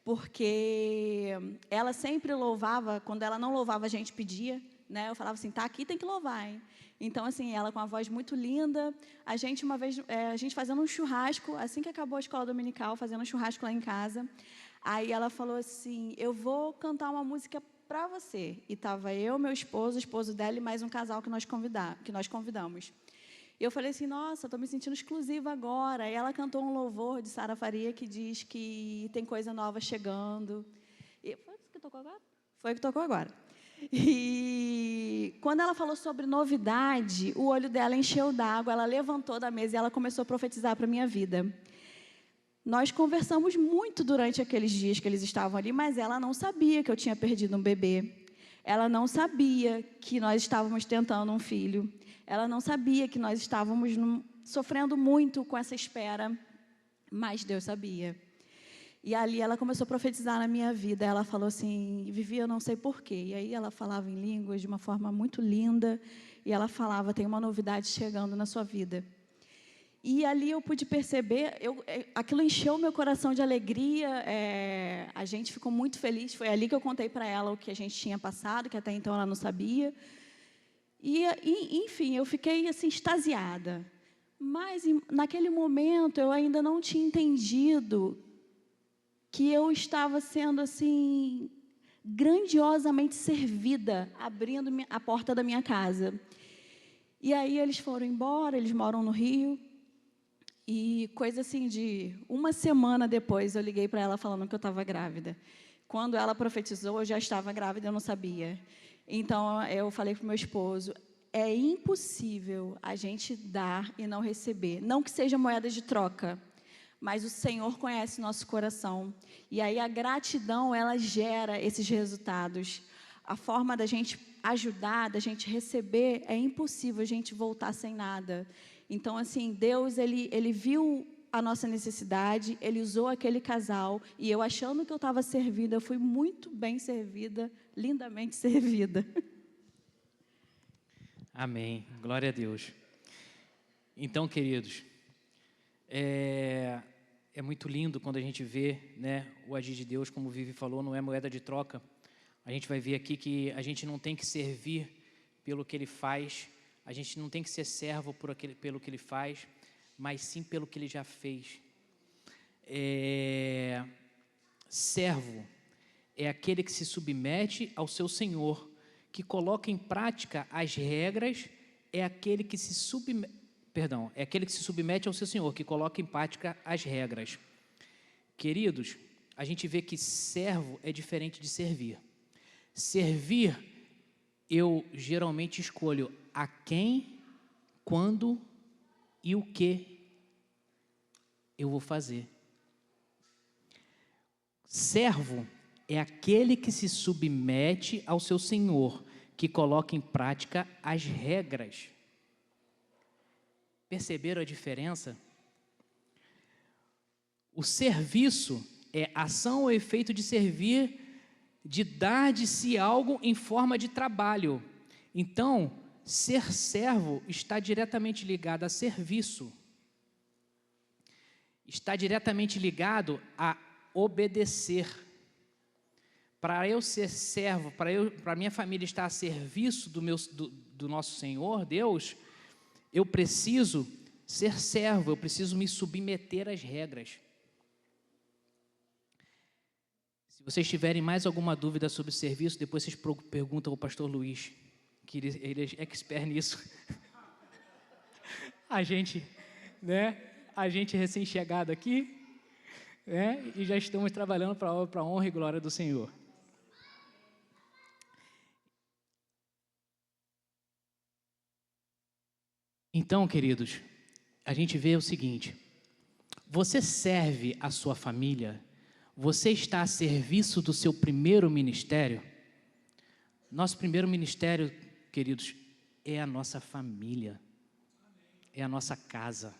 porque ela sempre louvava, quando ela não louvava, a gente pedia, né? Eu falava assim: tá aqui, tem que louvar, hein? Então, assim, ela com uma voz muito linda, a gente uma vez, a gente fazendo um churrasco, assim que acabou a escola dominical, fazendo um churrasco lá em casa, aí ela falou assim: eu vou cantar uma música para você. E estava eu, meu esposo, o esposo dela e mais um casal que nós convidamos. E eu falei assim: nossa, estou me sentindo exclusiva agora. E ela cantou um louvor de Sara Faria que diz que tem coisa nova chegando. E foi isso que tocou agora? Foi o que tocou agora. E quando ela falou sobre novidade, o olho dela encheu d'água, ela levantou da mesa e ela começou a profetizar para a minha vida. Nós conversamos muito durante aqueles dias que eles estavam ali, mas ela não sabia que eu tinha perdido um bebê. Ela não sabia que nós estávamos tentando um filho. Ela não sabia que nós estávamos sofrendo muito com essa espera, mas Deus sabia. E ali ela começou a profetizar na minha vida. Ela falou assim: Vivi, eu não sei porquê. E aí ela falava em línguas de uma forma muito linda. E ela falava: tem uma novidade chegando na sua vida. E ali eu pude perceber, aquilo encheu meu coração de alegria. A gente ficou muito feliz. Foi ali que eu contei para ela o que a gente tinha passado, que até então ela não sabia. Enfim, eu fiquei assim, extasiada. Mas, naquele momento, eu ainda não tinha entendido que eu estava sendo, assim, grandiosamente servida, abrindo a porta da minha casa. E aí eles foram embora, eles moram no Rio. E coisa assim de uma semana depois, eu liguei para ela falando que eu estava grávida. Quando ela profetizou, eu já estava grávida, eu não sabia. Então, eu falei para o meu esposo: é impossível a gente dar e não receber. Não que seja moeda de troca, mas o Senhor conhece nosso coração. E aí a gratidão, ela gera esses resultados. A forma da gente ajudar, da gente receber, é impossível a gente voltar sem nada. Então, assim, Deus, ele viu a nossa necessidade, Ele usou aquele casal, e eu achando que eu estava servida, eu fui muito bem servida, lindamente servida. Amém. Glória a Deus. Então, queridos, é muito lindo quando a gente vê, né, o agir de Deus, como o Vivi falou, não é moeda de troca. A gente vai ver aqui que a gente não tem que servir pelo que Ele faz, a gente não tem que ser servo pelo que Ele faz, mas sim pelo que Ele já fez. Servo é aquele que se submete ao seu Senhor, que coloca em prática as regras, é aquele que se submete ao seu Senhor, que coloca em prática as regras. Queridos, a gente vê que servo é diferente de servir. Servir, eu geralmente escolho a quem, quando e o que eu vou fazer. Servo é aquele que se submete ao seu Senhor, que coloca em prática as regras. Perceberam a diferença? O serviço é ação ou efeito de servir, de dar de si algo em forma de trabalho. Então, ser servo está diretamente ligado a serviço. Está diretamente ligado a obedecer. Para eu ser servo, para minha família estar a serviço do nosso Senhor, Deus, eu preciso ser servo, eu preciso me submeter às regras. Se vocês tiverem mais alguma dúvida sobre serviço, depois vocês perguntam ao pastor Luiz, que ele é expert nisso. A gente recém-chegado aqui, né, e já estamos trabalhando para a honra e glória do Senhor. Então, queridos, a gente vê o seguinte: você serve a sua família? Você está a serviço do seu primeiro ministério? Nosso primeiro ministério, queridos, é a nossa família, é a nossa casa.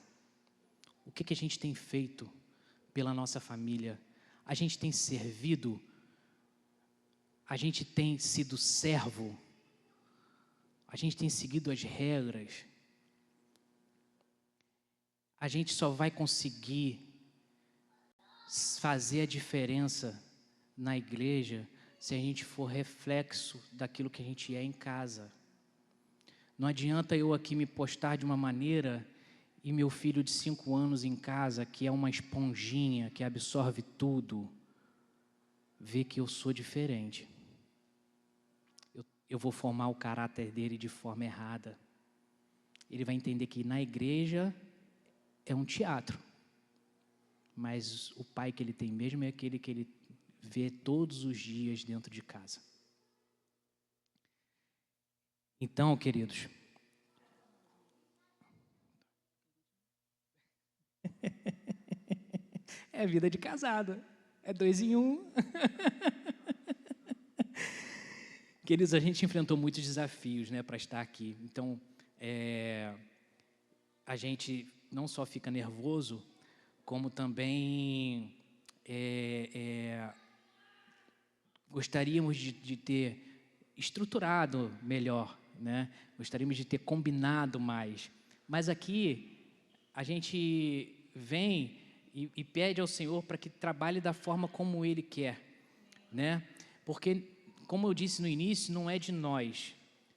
O que a gente tem feito pela nossa família? A gente tem servido? A gente tem sido servo? A gente tem seguido as regras? A gente só vai conseguir fazer a diferença na igreja se a gente for reflexo daquilo que a gente é em casa. Não adianta eu aqui me postar de uma maneira e meu filho de 5 anos em casa, que é uma esponjinha, que absorve tudo, ver que eu sou diferente. Eu vou formar o caráter dele de forma errada. Ele vai entender que na igreja é um teatro, mas o pai que ele tem mesmo é aquele que ele vê todos os dias dentro de casa. Então, queridos, é vida de casado, é 2 em 1. Queridos, a gente enfrentou muitos desafios, né, para estar aqui. Então, a gente não só fica nervoso, como também gostaríamos de ter estruturado melhor, né? Gostaríamos de ter combinado mais. Mas aqui a gente vem e pede ao Senhor para que trabalhe da forma como Ele quer, né? Porque, como eu disse no início, não é de nós,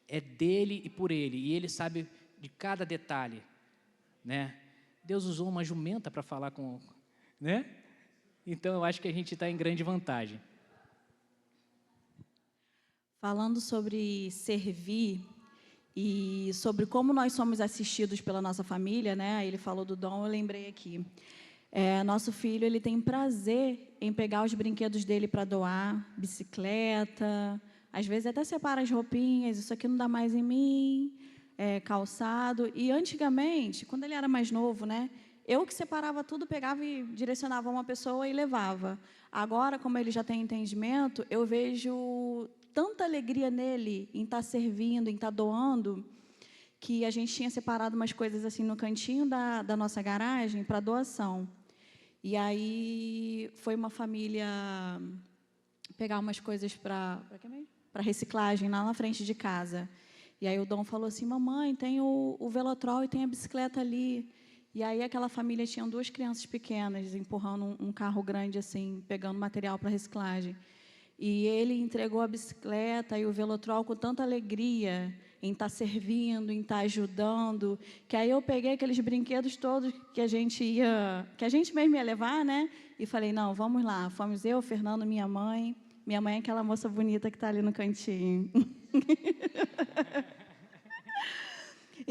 é dele e por Ele, e Ele sabe de cada detalhe, né? Deus usou uma jumenta para falar com, né? Então eu acho que a gente está em grande vantagem. Falando sobre servir e sobre como nós somos assistidos pela nossa família, né? Ele falou do Dom, eu lembrei aqui. Nosso filho, ele tem prazer em pegar os brinquedos dele para doar, bicicleta, às vezes até separa as roupinhas, isso aqui não dá mais em mim, calçado. E antigamente, quando ele era mais novo, né? Eu que separava tudo, pegava e direcionava uma pessoa e levava. Agora, como ele já tem entendimento, eu vejo tanta alegria nele em estar servindo, em estar doando, que a gente tinha separado umas coisas assim no cantinho da nossa garagem para doação. E aí foi uma família pegar umas coisas para reciclagem lá na frente de casa. E aí o Dom falou assim: mamãe, tem o Velotrol e tem a bicicleta ali. E aí aquela família tinha 2 crianças pequenas empurrando um carro grande assim, pegando material para reciclagem. E ele entregou a bicicleta e o Velotrol com tanta alegria em estar servindo, em estar ajudando, que aí eu peguei aqueles brinquedos todos que a gente mesmo ia levar, né? E falei: não, vamos lá. Fomos eu, Fernando, minha mãe. Minha mãe é aquela moça bonita que está ali no cantinho.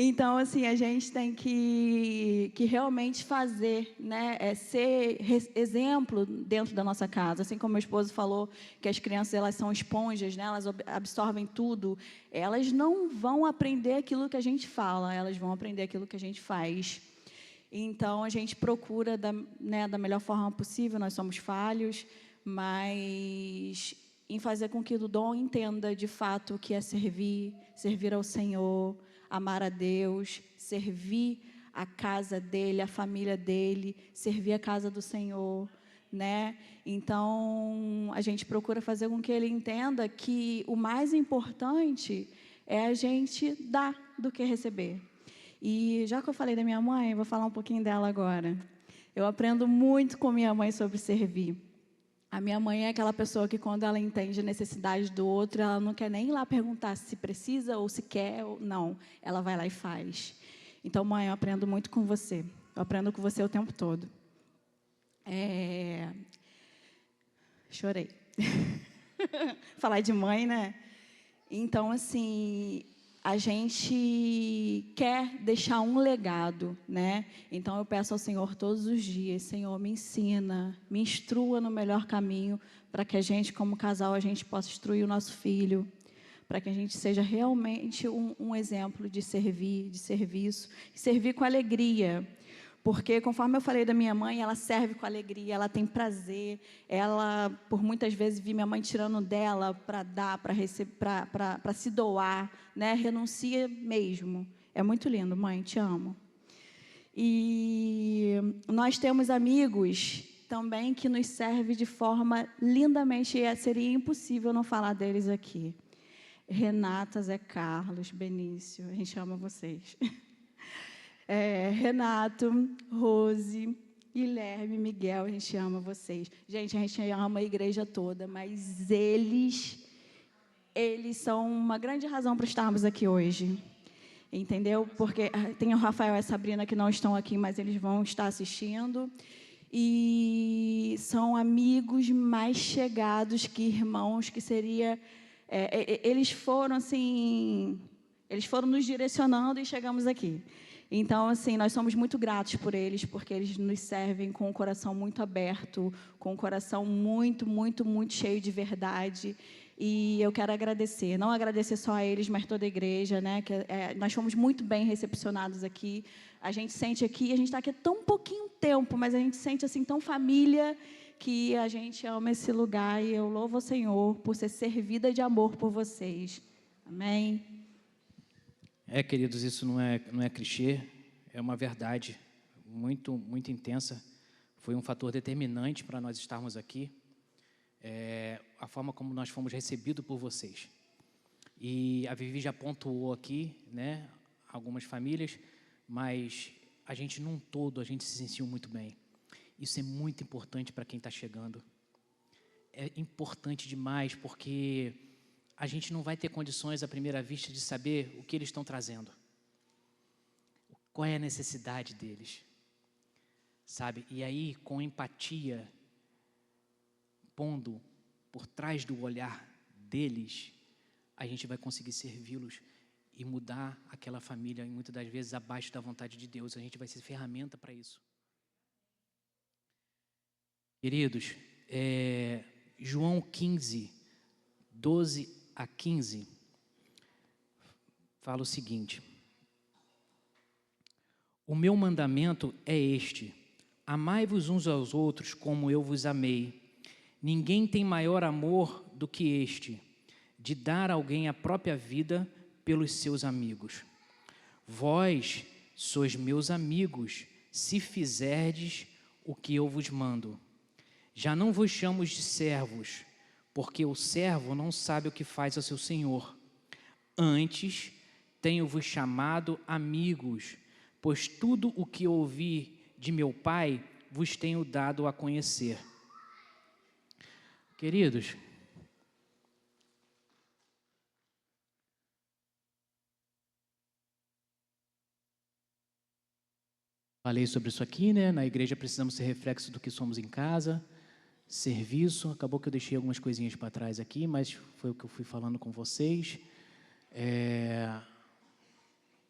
Então, assim, a gente tem que realmente fazer, né? Ser exemplo dentro da nossa casa. Assim como meu esposo falou que as crianças, elas são esponjas, né? Elas absorvem tudo. Elas não vão aprender aquilo que a gente fala, elas vão aprender aquilo que a gente faz. Então, a gente procura da melhor forma possível, nós somos falhos, mas em fazer com que o Dom entenda, de fato, o que é servir ao Senhor, amar a Deus, servir a casa dele, a família dele, servir a casa do Senhor, né? Então, a gente procura fazer com que ele entenda que o mais importante é a gente dar do que receber. E já que eu falei da minha mãe, vou falar um pouquinho dela agora. Eu aprendo muito com minha mãe sobre servir. A minha mãe é aquela pessoa que, quando ela entende a necessidade do outro, ela não quer nem ir lá perguntar se precisa ou se quer, ou não. Ela vai lá e faz. Então, mãe, eu aprendo muito com você. Eu aprendo com você o tempo todo. Chorei. Falar de mãe, né? Então, assim, a gente quer deixar um legado, né? Então, eu peço ao Senhor todos os dias: Senhor, me ensina, me instrua no melhor caminho, para que a gente, como casal, a gente possa instruir o nosso filho, para que a gente seja realmente um exemplo de servir, de serviço, servir com alegria. Porque, conforme eu falei da minha mãe, ela serve com alegria, ela tem prazer, ela, por muitas vezes, vi minha mãe tirando dela para dar, para receber, para se doar, né? Renuncia mesmo. É muito lindo, mãe, te amo. E nós temos amigos também que nos servem de forma lindamente, e seria impossível não falar deles aqui. Renata, Zé Carlos, Benício, a gente ama vocês. Renato, Rose, Guilherme, Miguel, a gente ama vocês. Gente, a gente ama a igreja toda, mas eles são uma grande razão para estarmos aqui hoje. Entendeu? Porque tem o Rafael e a Sabrina que não estão aqui, mas eles vão estar assistindo. E são amigos mais chegados que irmãos, que seria... eles foram, assim... Eles foram nos direcionando e chegamos aqui. Então, assim, nós somos muito gratos por eles, porque eles nos servem com o coração muito aberto, com o coração muito, muito, muito cheio de verdade. E eu quero agradecer, não agradecer só a eles, mas toda a igreja, né? Que nós fomos muito bem recepcionados aqui. A gente sente aqui, a gente está aqui há tão pouquinho tempo, mas a gente sente assim tão família, que a gente ama esse lugar, e eu louvo o Senhor por ser servida de amor por vocês. Amém? Queridos, isso não é clichê, é uma verdade, muito intensa. Foi um fator determinante para nós estarmos aqui. A forma como nós fomos recebidos por vocês. E a Vivi já pontuou aqui, né, algumas famílias, mas a gente, num todo, a gente se sentiu muito bem. Isso é muito importante para quem está chegando. É importante demais, porque a gente não vai ter condições, à primeira vista, de saber o que eles estão trazendo. Qual é a necessidade deles, sabe? E aí, com empatia, pondo por trás do olhar deles, a gente vai conseguir servi-los e mudar aquela família, e muitas das vezes abaixo da vontade de Deus. A gente vai ser ferramenta para isso. Queridos, João 15, 12 a 15, fala o seguinte: o meu mandamento é este: amai-vos uns aos outros como eu vos amei. Ninguém tem maior amor do que este, de dar a alguém a própria vida pelos seus amigos. Vós sois meus amigos, se fizerdes o que eu vos mando. Já não vos chamo de servos, porque o servo não sabe o que faz a seu senhor. Antes, tenho-vos chamado amigos, pois tudo o que ouvi de meu Pai vos tenho dado a conhecer. Queridos, falei sobre isso aqui, né? Na igreja precisamos ser reflexo do que somos em casa. Serviço, acabou que eu deixei algumas coisinhas para trás aqui, mas foi o que eu fui falando com vocês.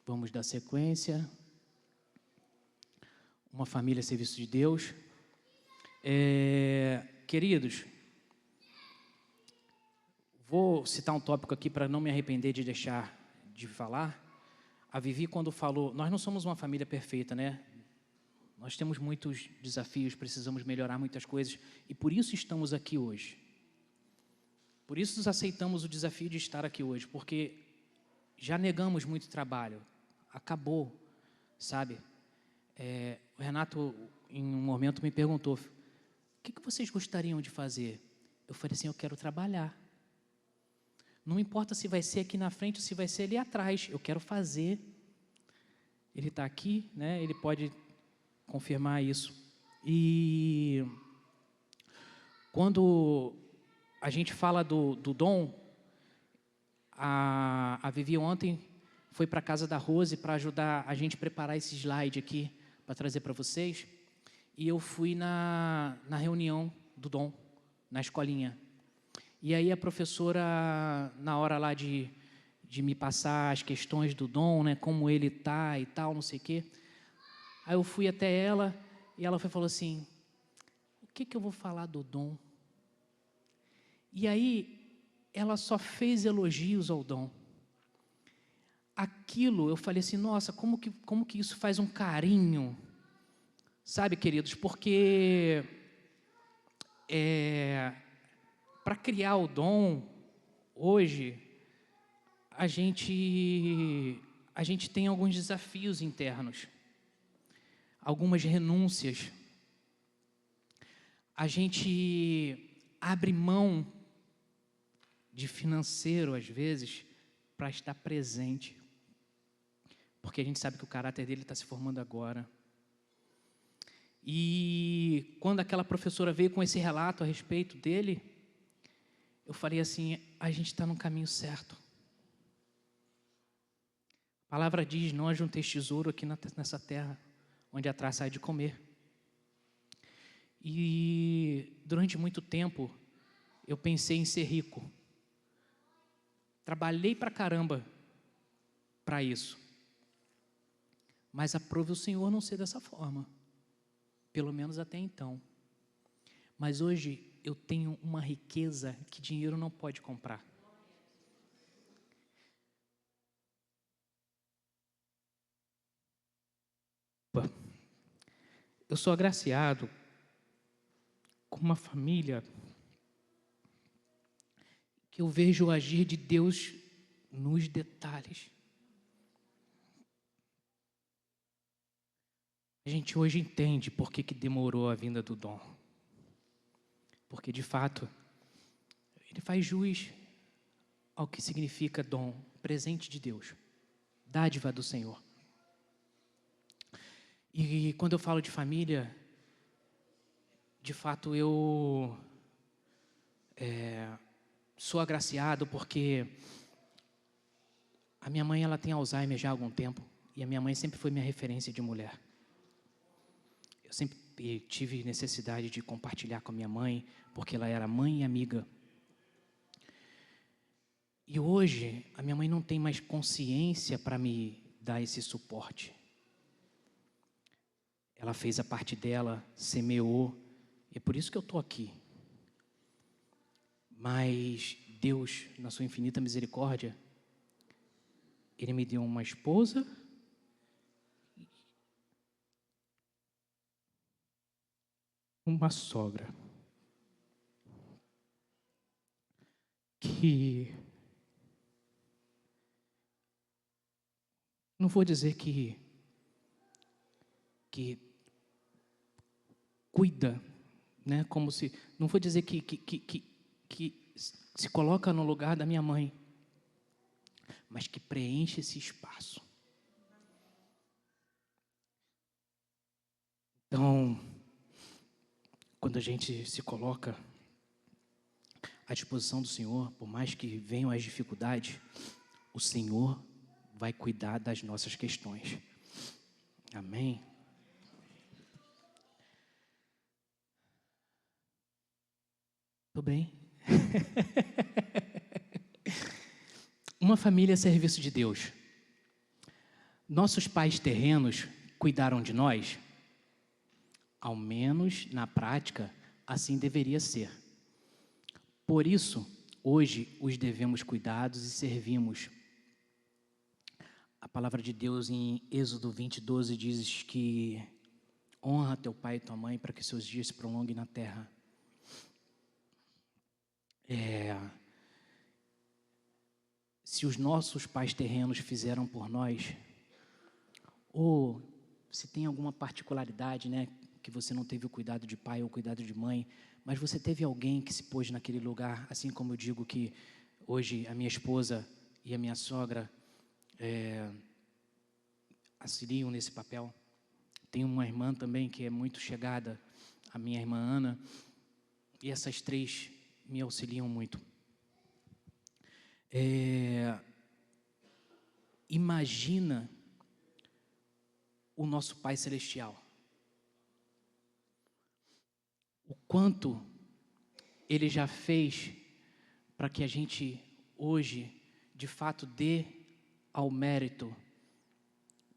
Vamos dar sequência. Uma família a serviço de Deus. Queridos, vou citar um tópico aqui para não me arrepender de deixar de falar. A Vivi, quando falou, nós não somos uma família perfeita, né? Nós temos muitos desafios, precisamos melhorar muitas coisas, e por isso estamos aqui hoje. Por isso nos aceitamos o desafio de estar aqui hoje, porque já negamos muito trabalho, acabou, sabe? O Renato, em um momento, me perguntou: o que vocês gostariam de fazer? Eu falei assim: eu quero trabalhar. Não importa se vai ser aqui na frente ou se vai ser ali atrás, eu quero fazer. Ele está aqui, né? Ele pode confirmar isso. E quando a gente fala do dom, a Vivi ontem foi para a casa da Rose para ajudar a gente a preparar esse slide aqui, para trazer para vocês. E eu fui na reunião do dom, na escolinha. E aí a professora, na hora lá de me passar as questões do dom, né, como ele está e tal, não sei o quê. Aí eu fui até ela e ela falou assim: o que eu vou falar do dom? E aí ela só fez elogios ao dom. Aquilo, eu falei assim: nossa, como que isso faz um carinho? Sabe, queridos, porque para criar o dom, hoje, a gente tem alguns desafios internos, algumas renúncias. A gente abre mão de financeiro, às vezes, para estar presente, porque a gente sabe que o caráter dele está se formando agora. E quando aquela professora veio com esse relato a respeito dele, eu falei assim: a gente está no caminho certo. A palavra diz: não ajunteis tesouro aqui nessa terra, onde a traça há de comer. E durante muito tempo eu pensei em ser rico. Trabalhei pra caramba para isso. Mas aprove o Senhor não ser dessa forma. Pelo menos até então. Mas hoje eu tenho uma riqueza que dinheiro não pode comprar. Eu sou agraciado com uma família que eu vejo o agir de Deus nos detalhes. A gente hoje entende por que demorou a vinda do dom. Porque, de fato, ele faz jus ao que significa dom, presente de Deus, dádiva do Senhor. E quando eu falo de família, de fato eu sou agraciado porque a minha mãe ela tem Alzheimer já há algum tempo e a minha mãe sempre foi minha referência de mulher. Eu sempre tive necessidade de compartilhar com a minha mãe, porque ela era mãe e amiga. E hoje, a minha mãe não tem mais consciência para me dar esse suporte. Ela fez a parte dela, semeou, e é por isso que eu estou aqui. Mas Deus, na sua infinita misericórdia, Ele me deu uma esposa uma sogra que não vou dizer que cuida, né? Como se não vou dizer que se coloca no lugar da minha mãe, mas que preenche esse espaço. Então, quando a gente se coloca à disposição do Senhor, por mais que venham as dificuldades, o Senhor vai cuidar das nossas questões. Amém? Tudo bem? Uma família a serviço de Deus. Nossos pais terrenos cuidaram de nós? Ao menos na prática, assim deveria ser. Por isso, hoje os devemos cuidados e servimos. A palavra de Deus em Êxodo 20:12 diz que honra teu pai e tua mãe para que seus dias se prolonguem na terra. Se os nossos pais terrenos fizeram por nós, ou se tem alguma particularidade, né, que você não teve o cuidado de pai ou o cuidado de mãe, mas você teve alguém que se pôs naquele lugar, assim como eu digo que hoje a minha esposa e a minha sogra auxiliam nesse papel. Tenho uma irmã também que é muito chegada, a minha irmã Ana, e essas três me auxiliam muito. Imagina o nosso Pai Celestial. O quanto Ele já fez para que a gente hoje, de fato, dê ao mérito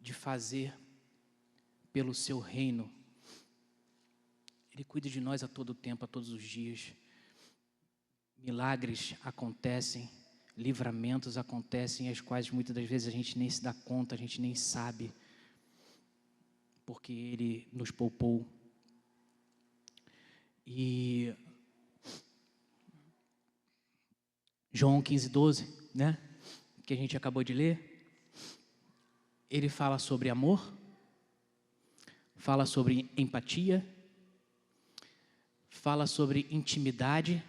de fazer pelo seu reino. Ele cuida de nós a todo tempo, a todos os dias. Milagres acontecem, livramentos acontecem, as quais muitas das vezes a gente nem se dá conta, a gente nem sabe, porque Ele nos poupou. E João 15:12, né, que a gente acabou de ler, ele fala sobre amor, fala sobre empatia, fala sobre intimidade,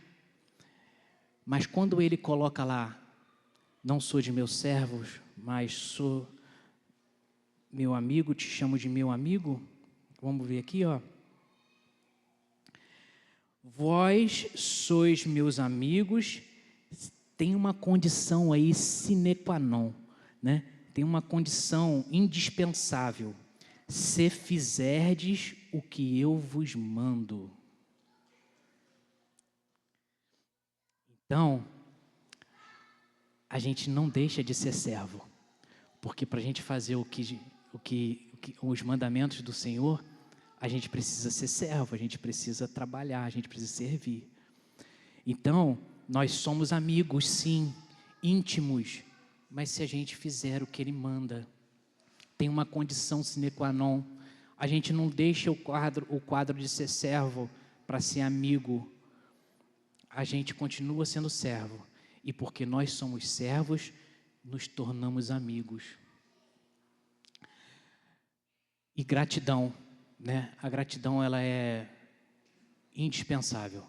mas quando ele coloca lá, não sou de meus servos, mas sou meu amigo, te chamo de meu amigo, vamos ver aqui, ó. Vós sois meus amigos, tem uma condição aí sine qua non, né? Tem uma condição indispensável. Se fizerdes o que eu vos mando. Então, a gente não deixa de ser servo, porque para a gente fazer os mandamentos do Senhor, a gente precisa ser servo, a gente precisa trabalhar, a gente precisa servir. Então, nós somos amigos, sim, íntimos, mas se a gente fizer o que Ele manda, tem uma condição sine qua non. A gente não deixa o quadro de ser servo para ser amigo. A gente continua sendo servo. E porque nós somos servos, nos tornamos amigos. E gratidão. né, a gratidão ela é indispensável.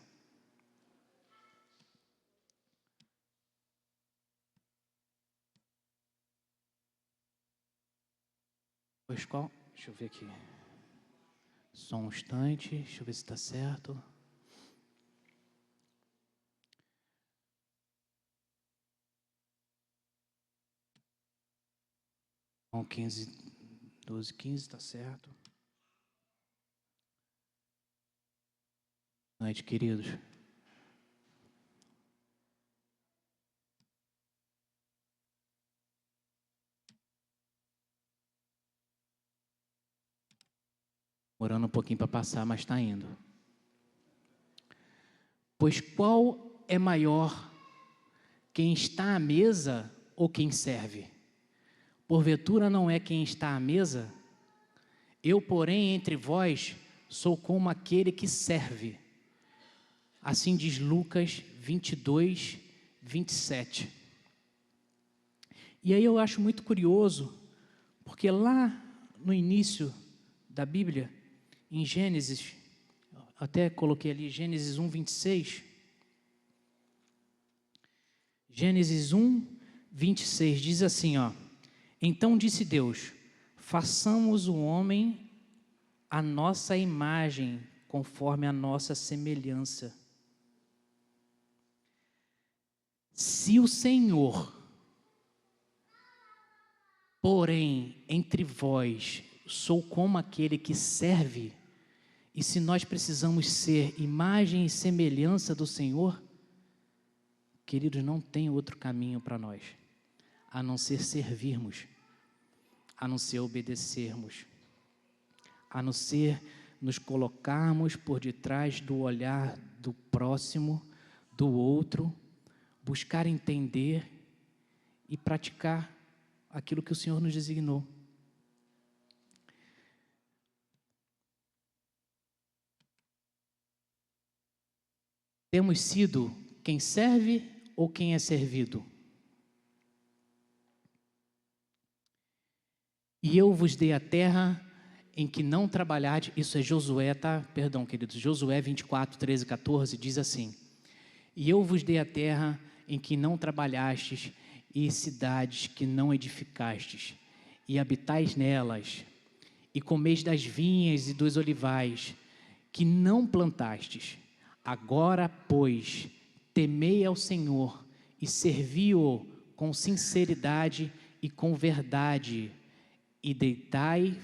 Pois qual? Deixa eu ver aqui. Só um instante, deixa eu ver se está certo. Bom, 15, 12, 15, está certo. Boa noite, queridos. Demorando um pouquinho para passar, mas está indo. Pois qual é maior, quem está à mesa ou quem serve? Porventura não é quem está à mesa? Eu, porém, entre vós, sou como aquele que serve. Assim diz Lucas 22, 27. E aí eu acho muito curioso, porque lá no início da Bíblia, em Gênesis, até coloquei ali Gênesis 1, 26. Gênesis 1, 26 diz assim, ó: então disse Deus, façamos o homem à nossa imagem, conforme a nossa semelhança. Se o Senhor, porém, entre vós, sou como aquele que serve, e se nós precisamos ser imagem e semelhança do Senhor, queridos, não tem outro caminho para nós, a não ser servirmos, a não ser obedecermos, a não ser nos colocarmos por detrás do olhar do próximo, do outro, buscar entender e praticar aquilo que o Senhor nos designou. Temos sido quem serve ou quem é servido? E eu vos dei a terra em que não trabalhardes, isso é Josué, tá? Perdão, queridos, Josué 24, 13, 14, diz assim: e eu vos dei a terra em que não trabalhastes, e cidades que não edificastes, e habitais nelas, e comeis das vinhas e dos olivais, que não plantastes. Agora, pois, temei ao Senhor, e servi-o com sinceridade e com verdade, e deitai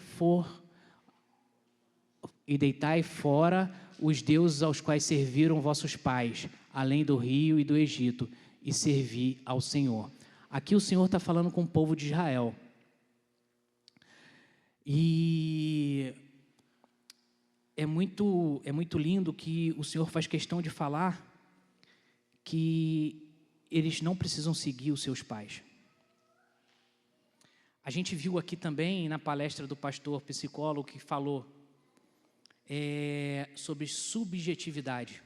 fora os deuses aos quais serviram vossos pais, além do rio e do Egito, e servi ao Senhor. Aqui o Senhor está falando com o povo de Israel. E é muito lindo que o Senhor faz questão de falar que eles não precisam seguir os seus pais. A gente viu aqui também na palestra do pastor psicólogo que falou sobre subjetividade,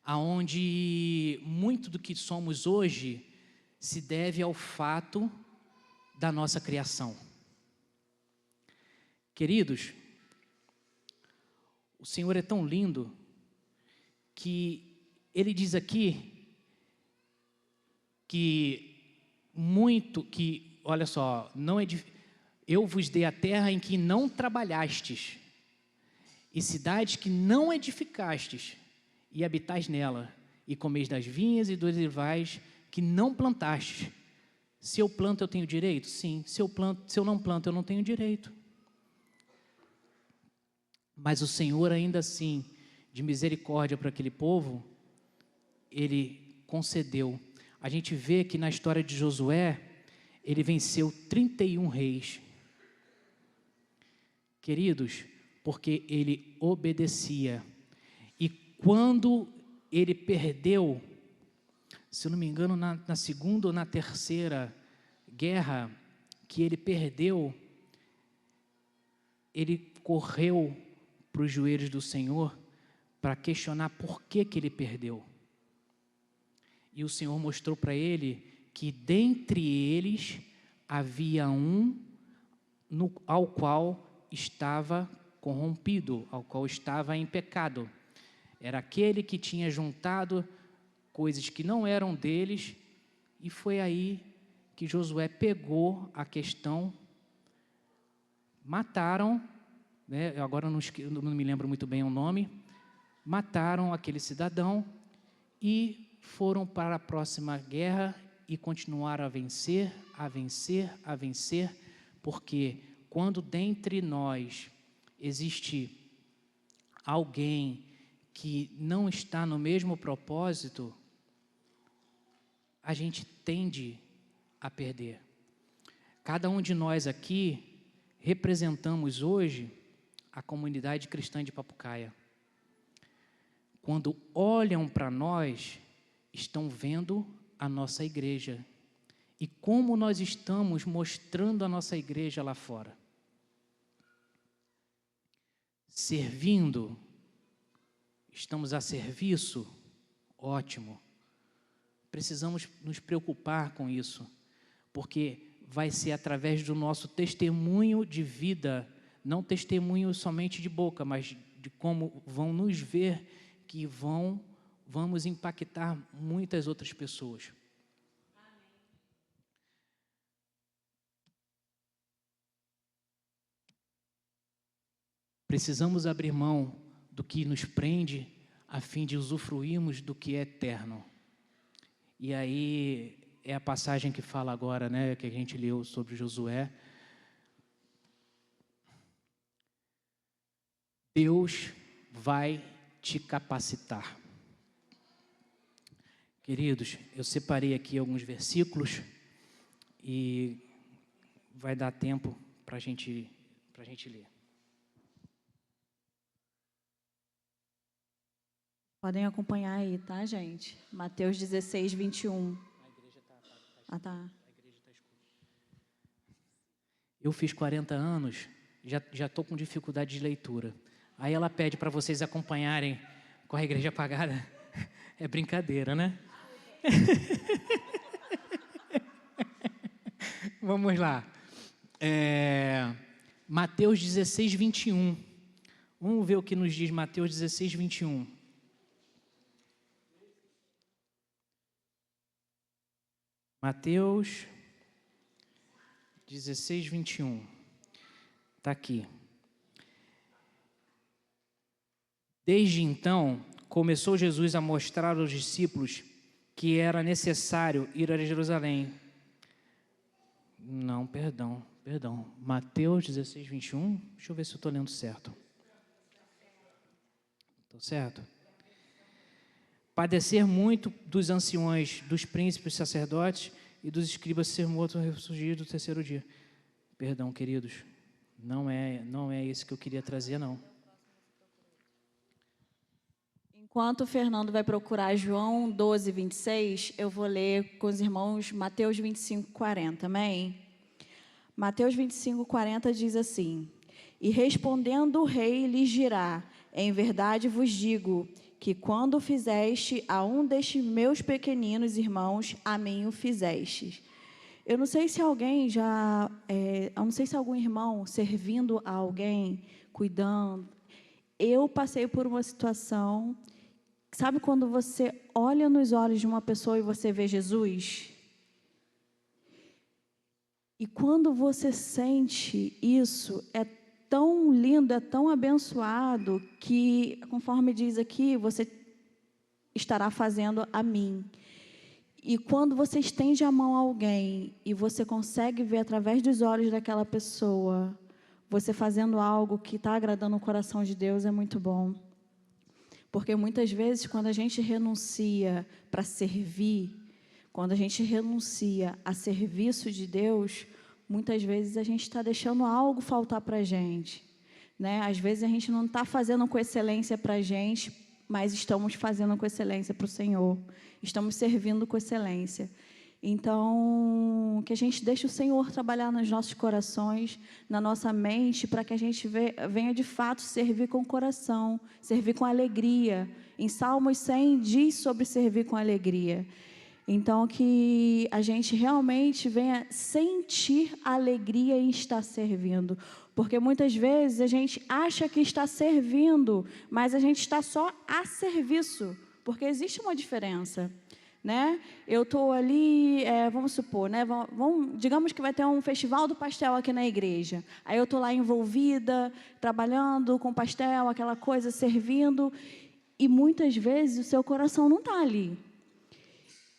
aonde muito do que somos hoje se deve ao fato da nossa criação. Queridos, o Senhor é tão lindo que Ele diz aqui olha só, eu vos dei a terra em que não trabalhastes, e cidades que não edificastes, e habitais nela, e comeis das vinhas e dos olivais que não plantastes. Se eu planto, eu tenho direito? Sim. Se eu não planto, eu não tenho direito. Mas o Senhor, ainda assim, de misericórdia para aquele povo, Ele concedeu. A gente vê que na história de Josué, ele venceu 31 reis. Queridos, porque ele obedecia. E quando ele perdeu, se eu não me engano, na segunda ou na terceira guerra que ele perdeu, ele correu para os joelhos do Senhor para questionar por que ele perdeu. E o Senhor mostrou para ele que dentre eles havia um ao qual estava corrompido, ao qual estava em pecado. Era aquele que tinha juntado coisas que não eram deles, e foi aí que Josué pegou a questão. Mataram, né, agora não me lembro muito bem o nome, mataram aquele cidadão e foram para a próxima guerra e continuaram a vencer, a vencer, a vencer, porque quando dentre nós existe alguém que não está no mesmo propósito, a gente tende a perder. Cada um de nós aqui representamos hoje a comunidade cristã de Papucaia. Quando olham para nós, estão vendo a nossa igreja e como nós estamos mostrando a nossa igreja lá fora. Servindo, estamos a serviço, ótimo. Precisamos nos preocupar com isso, porque vai ser através do nosso testemunho de vida, não testemunho somente de boca, mas de como vão nos ver, que vamos impactar muitas outras pessoas. Precisamos abrir mão do que nos prende, a fim de usufruirmos do que é eterno. E aí é a passagem que fala agora, né, que a gente leu sobre Josué. Deus vai te capacitar. Queridos, eu separei aqui alguns versículos e vai dar tempo para a gente ler. Podem acompanhar aí, tá, gente? Mateus 16, 21. A igreja está Ah, tá. A igreja está escura. Eu fiz 40 anos, já estou com dificuldade de leitura. Aí ela pede para vocês acompanharem com a igreja apagada. É brincadeira, né? Vamos lá. Mateus 16, 21. Vamos ver o que nos diz Mateus 16, 21. Mateus 16, 21. Está aqui. Desde então, começou Jesus a mostrar aos discípulos que era necessário ir a Jerusalém. Não, perdão. Mateus 16, 21. Deixa eu ver se eu estou lendo certo. Estou certo? Padecer muito dos anciões, dos príncipes, sacerdotes e dos escribas, ser morto e ressurgir do terceiro dia. Perdão, queridos, não é esse que eu queria trazer, não. Enquanto o Fernando vai procurar João 12, 26, eu vou ler com os irmãos Mateus 25, 40, amém? Mateus 25, 40 diz assim: E respondendo o rei lhes dirá, em verdade vos digo, que quando fizeste a um destes meus pequeninos irmãos, a mim o fizestes. Eu não sei se alguém eu não sei se algum irmão servindo a alguém, cuidando. Eu passei por uma situação, sabe quando você olha nos olhos de uma pessoa e você vê Jesus? E quando você sente isso, é tão lindo, é tão abençoado, que, conforme diz aqui, você estará fazendo a mim. E quando você estende a mão a alguém e você consegue ver através dos olhos daquela pessoa, você fazendo algo que está agradando o coração de Deus, é muito bom. Porque muitas vezes, quando a gente renuncia para servir, quando a gente renuncia a serviço de Deus, muitas vezes a gente está deixando algo faltar para a gente, né? Às vezes a gente não está fazendo com excelência para a gente, mas estamos fazendo com excelência para o Senhor. Estamos servindo com excelência. Então, que a gente deixe o Senhor trabalhar nos nossos corações, na nossa mente, para que a gente venha de fato servir com o coração, servir com alegria. Em Salmos 100 diz sobre servir com alegria. Então, que a gente realmente venha sentir a alegria em estar servindo. Porque muitas vezes a gente acha que está servindo, mas a gente está só a serviço, porque existe uma diferença, né? Eu estou ali, vamos supor, né? Digamos que vai ter um festival do pastel aqui na igreja. Aí eu estou lá envolvida, trabalhando com pastel, aquela coisa, servindo, e muitas vezes o seu coração não está ali.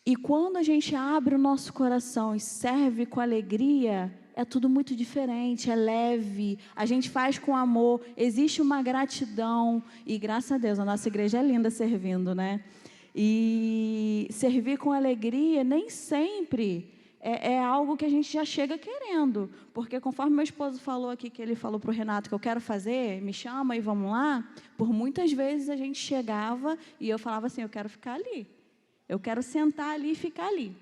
E quando a gente abre o nosso coração e serve com alegria, é tudo muito diferente, é leve, a gente faz com amor, existe uma gratidão, e graças a Deus, a nossa igreja é linda servindo, né? E servir com alegria nem sempre é algo que a gente já chega querendo, porque conforme meu esposo falou aqui, que ele falou para o Renato que eu quero fazer, me chama e vamos lá, por muitas vezes a gente chegava e eu falava assim, eu quero ficar ali. Eu quero sentar ali e ficar ali.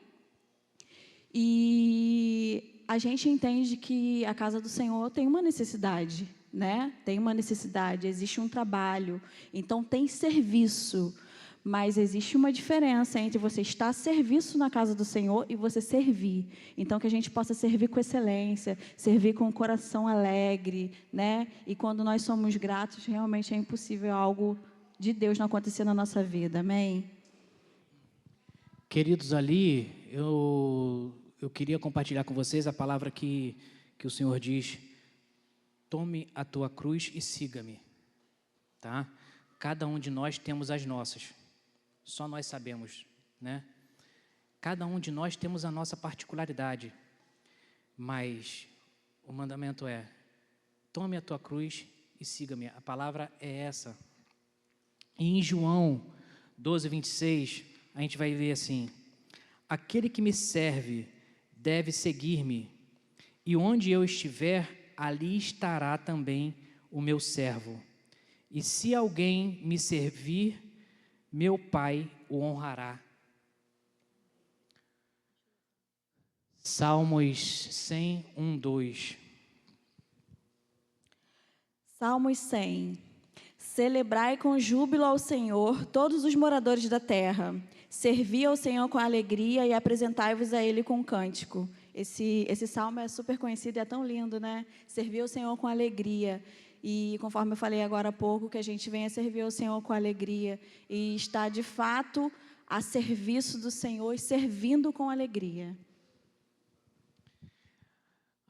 E a gente entende que a casa do Senhor tem uma necessidade, né? Tem uma necessidade, existe um trabalho, então tem serviço. Mas existe uma diferença entre você estar a serviço na casa do Senhor e você servir. Então, que a gente possa servir com excelência, servir com o coração alegre, né? E quando nós somos gratos, realmente é impossível algo de Deus não acontecer na nossa vida. Amém? Queridos, ali, eu queria compartilhar com vocês a palavra que o Senhor diz: tome a tua cruz e siga-me, tá? Cada um de nós temos as nossas, só nós sabemos, né? Cada um de nós temos a nossa particularidade, mas o mandamento é: tome a tua cruz e siga-me. A palavra é essa. E em João 12, 26, a gente vai ler assim: aquele que me serve deve seguir-me, e onde eu estiver, ali estará também o meu servo. E se alguém me servir, meu Pai o honrará. Salmos 100, 1, 2. Salmos 100. Celebrai com júbilo ao Senhor todos os moradores da terra. Servi ao Senhor com alegria e apresentai-vos a Ele com cântico. Esse salmo é super conhecido e é tão lindo, né? Servir ao Senhor com alegria. E conforme eu falei agora há pouco, que a gente venha servir ao Senhor com alegria e estar de fato a serviço do Senhor e servindo com alegria.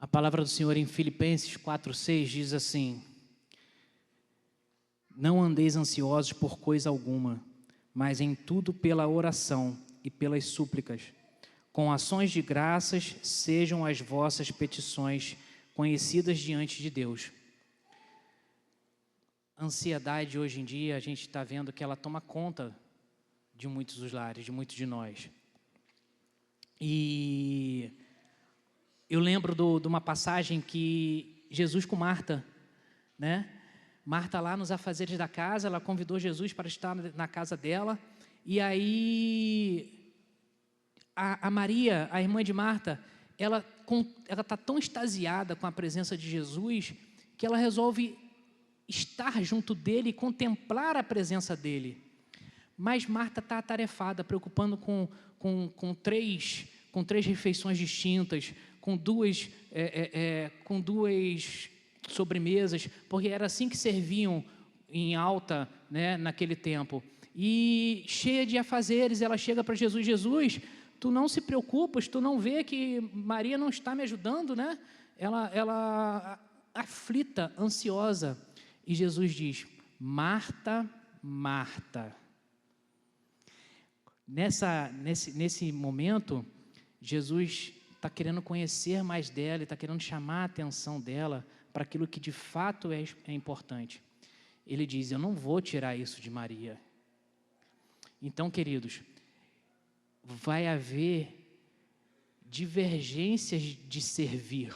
A palavra do Senhor em Filipenses 4:6 diz assim: não andeis ansiosos por coisa alguma, mas em tudo pela oração e pelas súplicas, com ações de graças, sejam as vossas petições conhecidas diante de Deus. A ansiedade hoje em dia, a gente está vendo que ela toma conta de muitos dos lares, de muitos de nós. E eu lembro de uma passagem que Jesus com Marta, né? Marta lá nos afazeres da casa, ela convidou Jesus para estar na casa dela, e aí a Maria, a irmã de Marta, ela está tão extasiada com a presença de Jesus, que ela resolve estar junto dele e contemplar a presença dele. Mas Marta está atarefada, preocupando com três refeições distintas, com duas sobremesas, porque era assim que serviam em alta, né, naquele tempo. E cheia de afazeres, ela chega para Jesus: Jesus, tu não se preocupas, tu não vê que Maria não está me ajudando, né? Ela aflita, ansiosa. E Jesus diz: Marta, Marta. Nesse momento, Jesus está querendo conhecer mais dela, está querendo chamar a atenção dela para aquilo que de fato é importante. Ele diz: eu não vou tirar isso de Maria. Então, queridos, vai haver divergências de servir.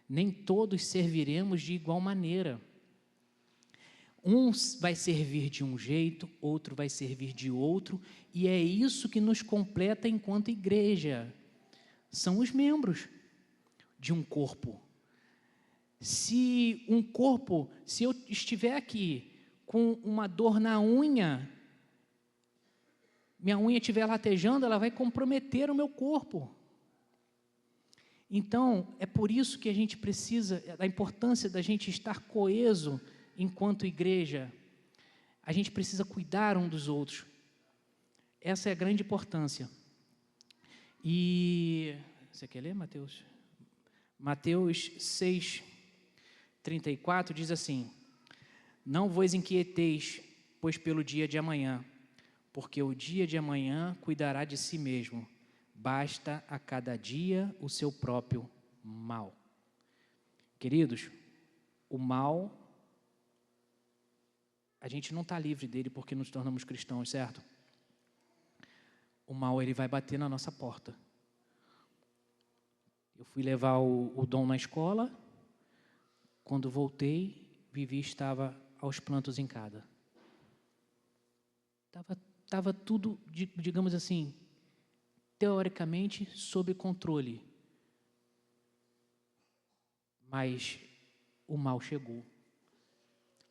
Nem todos serviremos de igual maneira. Um vai servir de um jeito, outro vai servir de outro, e é isso que nos completa enquanto igreja. São os membros de um corpo. Se eu estiver aqui com uma dor na unha, minha unha estiver latejando, ela vai comprometer o meu corpo. Então, é por isso que a gente precisa, da importância da gente estar coeso enquanto igreja. A gente precisa cuidar um dos outros. Essa é a grande importância. E você quer ler, Mateus? Mateus 6:34 diz assim: não vos inquieteis, pois pelo dia de amanhã, porque o dia de amanhã cuidará de si mesmo. Basta a cada dia o seu próprio mal. Queridos, o mal, a gente não está livre dele porque nos tornamos cristãos, certo? O mal, ele vai bater na nossa porta. Eu fui levar o Dom na escola. Quando voltei, Vivi estava aos prantos em casa. Estava tudo, digamos assim, teoricamente, sob controle. Mas o mal chegou.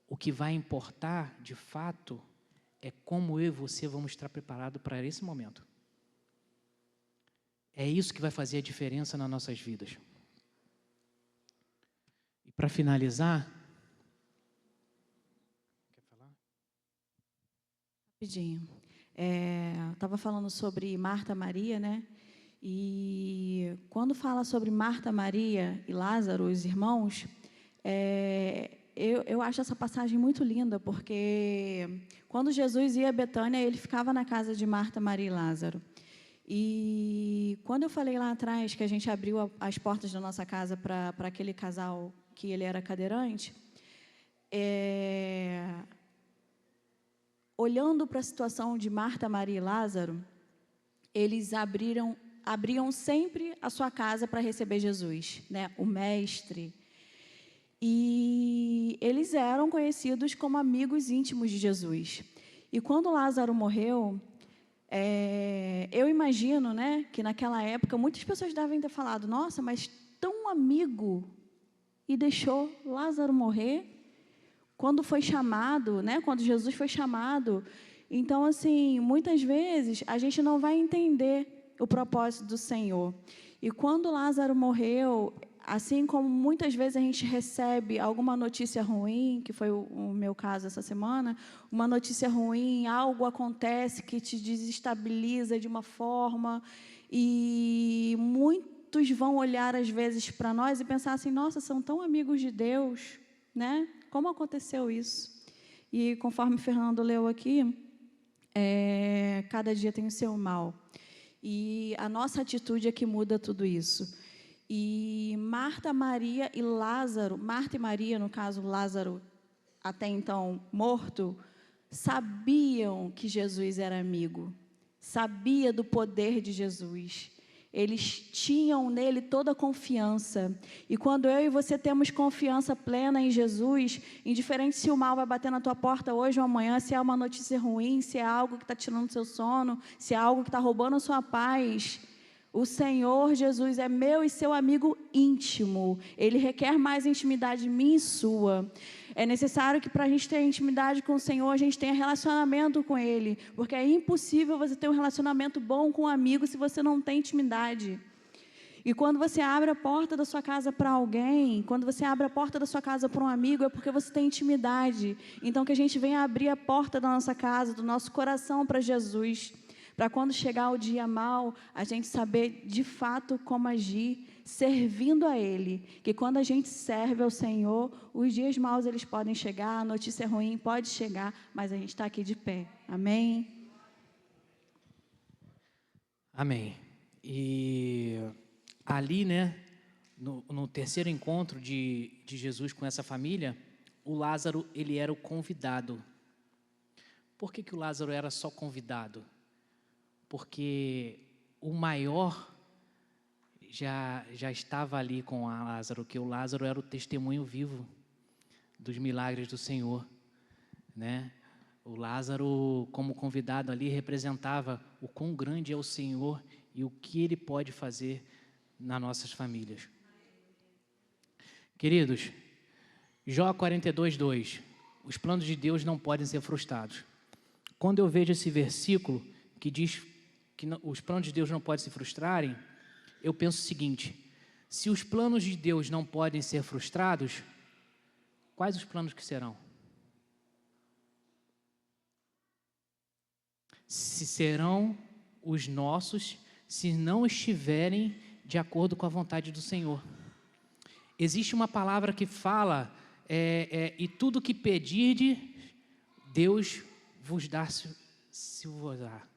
O que vai importar, de fato, é como eu e você vamos estar preparados para esse momento. É isso que vai fazer a diferença nas nossas vidas. E para finalizar... Quer falar? Rapidinho. Estava falando sobre Marta e Maria, né? E quando fala sobre Marta, Maria e Lázaro, os irmãos, eu acho essa passagem muito linda, porque quando Jesus ia a Betânia, ele ficava na casa de Marta, Maria e Lázaro. E quando eu falei lá atrás que a gente abriu as portas da nossa casa para aquele casal que ele era cadeirante, olhando para a situação de Marta, Maria e Lázaro, eles abriam sempre a sua casa para receber Jesus, né? O mestre. E eles eram conhecidos como amigos íntimos de Jesus. E quando Lázaro morreu, eu imagino, né, que naquela época muitas pessoas devem ter falado: nossa, mas tão amigo e deixou Lázaro morrer quando foi chamado, né, quando Jesus foi chamado. Então, assim, muitas vezes a gente não vai entender o propósito do Senhor. E quando Lázaro morreu, assim como muitas vezes a gente recebe alguma notícia ruim, que foi o meu caso essa semana, uma notícia ruim, algo acontece que te desestabiliza de uma forma, e muitos vão olhar às vezes para nós e pensar assim: nossa, são tão amigos de Deus, né? Como aconteceu isso? E conforme o Fernando leu aqui, cada dia tem o seu mal. E a nossa atitude é que muda tudo isso. E Marta, Maria e Lázaro, Marta e Maria, no caso Lázaro, até então morto, sabiam que Jesus era amigo, sabia do poder de Jesus. Eles tinham nele toda a confiança. E quando eu e você temos confiança plena em Jesus, indiferente se o mal vai bater na tua porta hoje ou amanhã, se é uma notícia ruim, se é algo que está tirando o seu sono, se é algo que está roubando a sua paz, o Senhor Jesus é meu e seu amigo íntimo. Ele requer mais intimidade minha e sua. É necessário que, para a gente ter intimidade com o Senhor, a gente tenha relacionamento com Ele, porque é impossível você ter um relacionamento bom com um amigo se você não tem intimidade. E quando você abre a porta da sua casa para alguém, quando você abre a porta da sua casa para um amigo, é porque você tem intimidade. Então, que a gente venha abrir a porta da nossa casa, do nosso coração para Jesus, para quando chegar o dia mau, a gente saber de fato como agir, servindo a Ele. Que quando a gente serve ao Senhor, os dias maus eles podem chegar, a notícia ruim pode chegar, mas a gente está aqui de pé. Amém? Amém. E ali, né, no terceiro encontro de Jesus com essa família, o Lázaro, ele era o convidado. Por que o Lázaro era só convidado? Porque o maior já estava ali com Lázaro, que o Lázaro era o testemunho vivo dos milagres do Senhor, né? O Lázaro, como convidado ali, representava o quão grande é o Senhor e o que Ele pode fazer nas nossas famílias. Queridos, Jó 42:2, os planos de Deus não podem ser frustrados. Quando eu vejo esse versículo, que diz que os planos de Deus não podem se frustrarem, eu penso o seguinte: se os planos de Deus não podem ser frustrados, quais os planos que serão? Se serão os nossos, se não estiverem de acordo com a vontade do Senhor. Existe uma palavra que fala, e tudo que pedirdes, Deus vos dá se vos dá.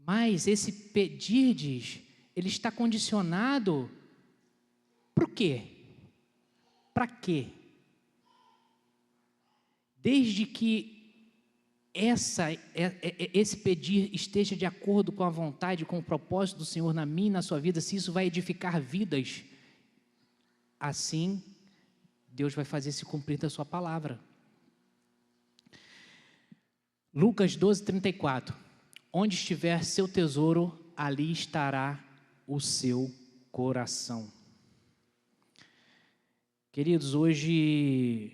Mas esse pedirdes, ele está condicionado para o quê? Para quê? Desde que esse pedir esteja de acordo com a vontade, com o propósito do Senhor na minha e na sua vida, se isso vai edificar vidas, assim Deus vai fazer se cumprir da sua palavra. Lucas 12:34. Onde estiver seu tesouro, ali estará o seu coração. Queridos, hoje,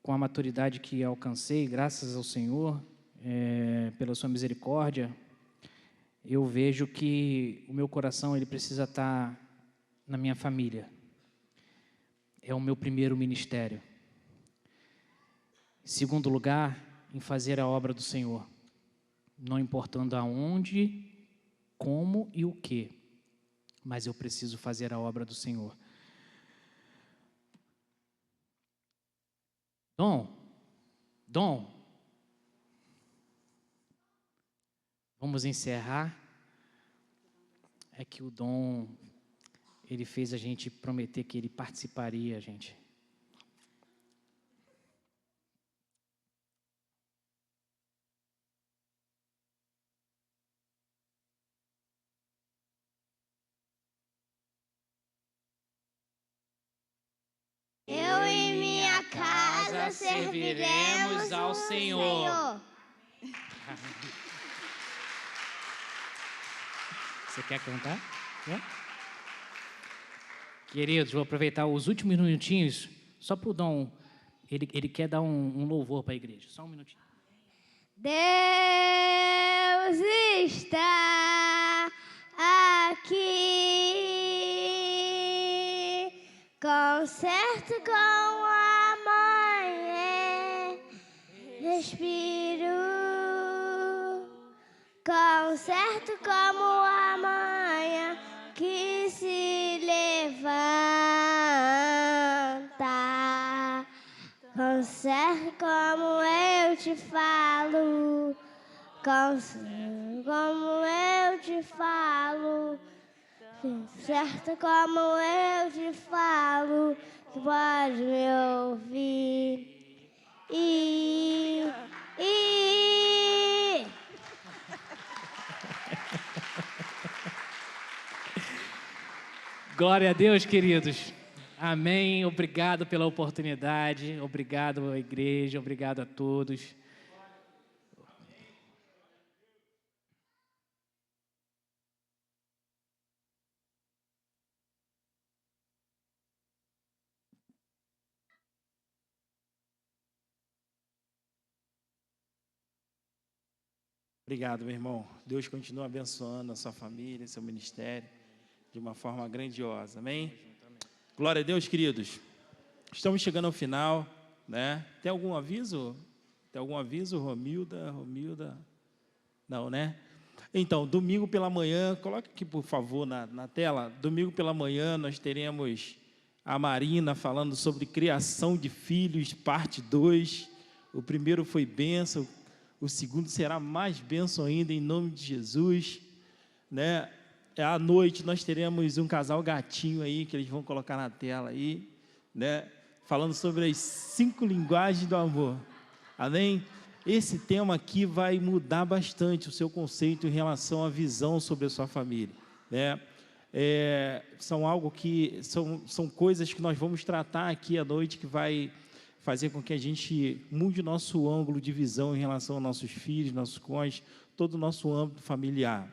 com a maturidade que alcancei, graças ao Senhor, pela sua misericórdia, eu vejo que o meu coração ele precisa estar na minha família. É o meu primeiro ministério. Em segundo lugar, em fazer a obra do Senhor, não importando aonde, como e o que, mas eu preciso fazer a obra do Senhor. Dom, vamos encerrar. É que o Dom, ele fez a gente prometer que ele participaria, gente. Eu e minha casa serviremos ao Senhor. Você quer cantar? É? Queridos, vou aproveitar os últimos minutinhos só para o Dom. Ele quer dar um louvor para a igreja. Só um minutinho. Deus está aqui, concerto com a manhã, respiro, concerto como a manhã que se levanta, concerto como eu te falo, concerto como eu te falo, certo como eu te falo, tu pode me ouvir. Glória a Deus, queridos. Amém. Obrigado pela oportunidade. Obrigado à igreja. Obrigado a todos. Obrigado, meu irmão. Deus continua abençoando a sua família, seu ministério, de uma forma grandiosa. Amém? Glória a Deus, queridos. Estamos chegando ao final, né? Tem algum aviso? Tem algum aviso, Romilda? Não, né? Então, domingo pela manhã, coloque aqui, por favor, na tela. Domingo pela manhã nós teremos a Marina falando sobre criação de filhos, parte 2. O primeiro foi bênção, o segundo será mais bênção ainda, em nome de Jesus, né? À noite nós teremos um casal gatinho aí, que eles vão colocar na tela aí, né? Falando sobre as 5 linguagens do amor. Amém? Esse tema aqui vai mudar bastante o seu conceito em relação à visão sobre a sua família, né? São coisas que nós vamos tratar aqui à noite, que vai fazer com que a gente mude o nosso ângulo de visão em relação aos nossos filhos, nossos cônjuges, todo o nosso âmbito familiar.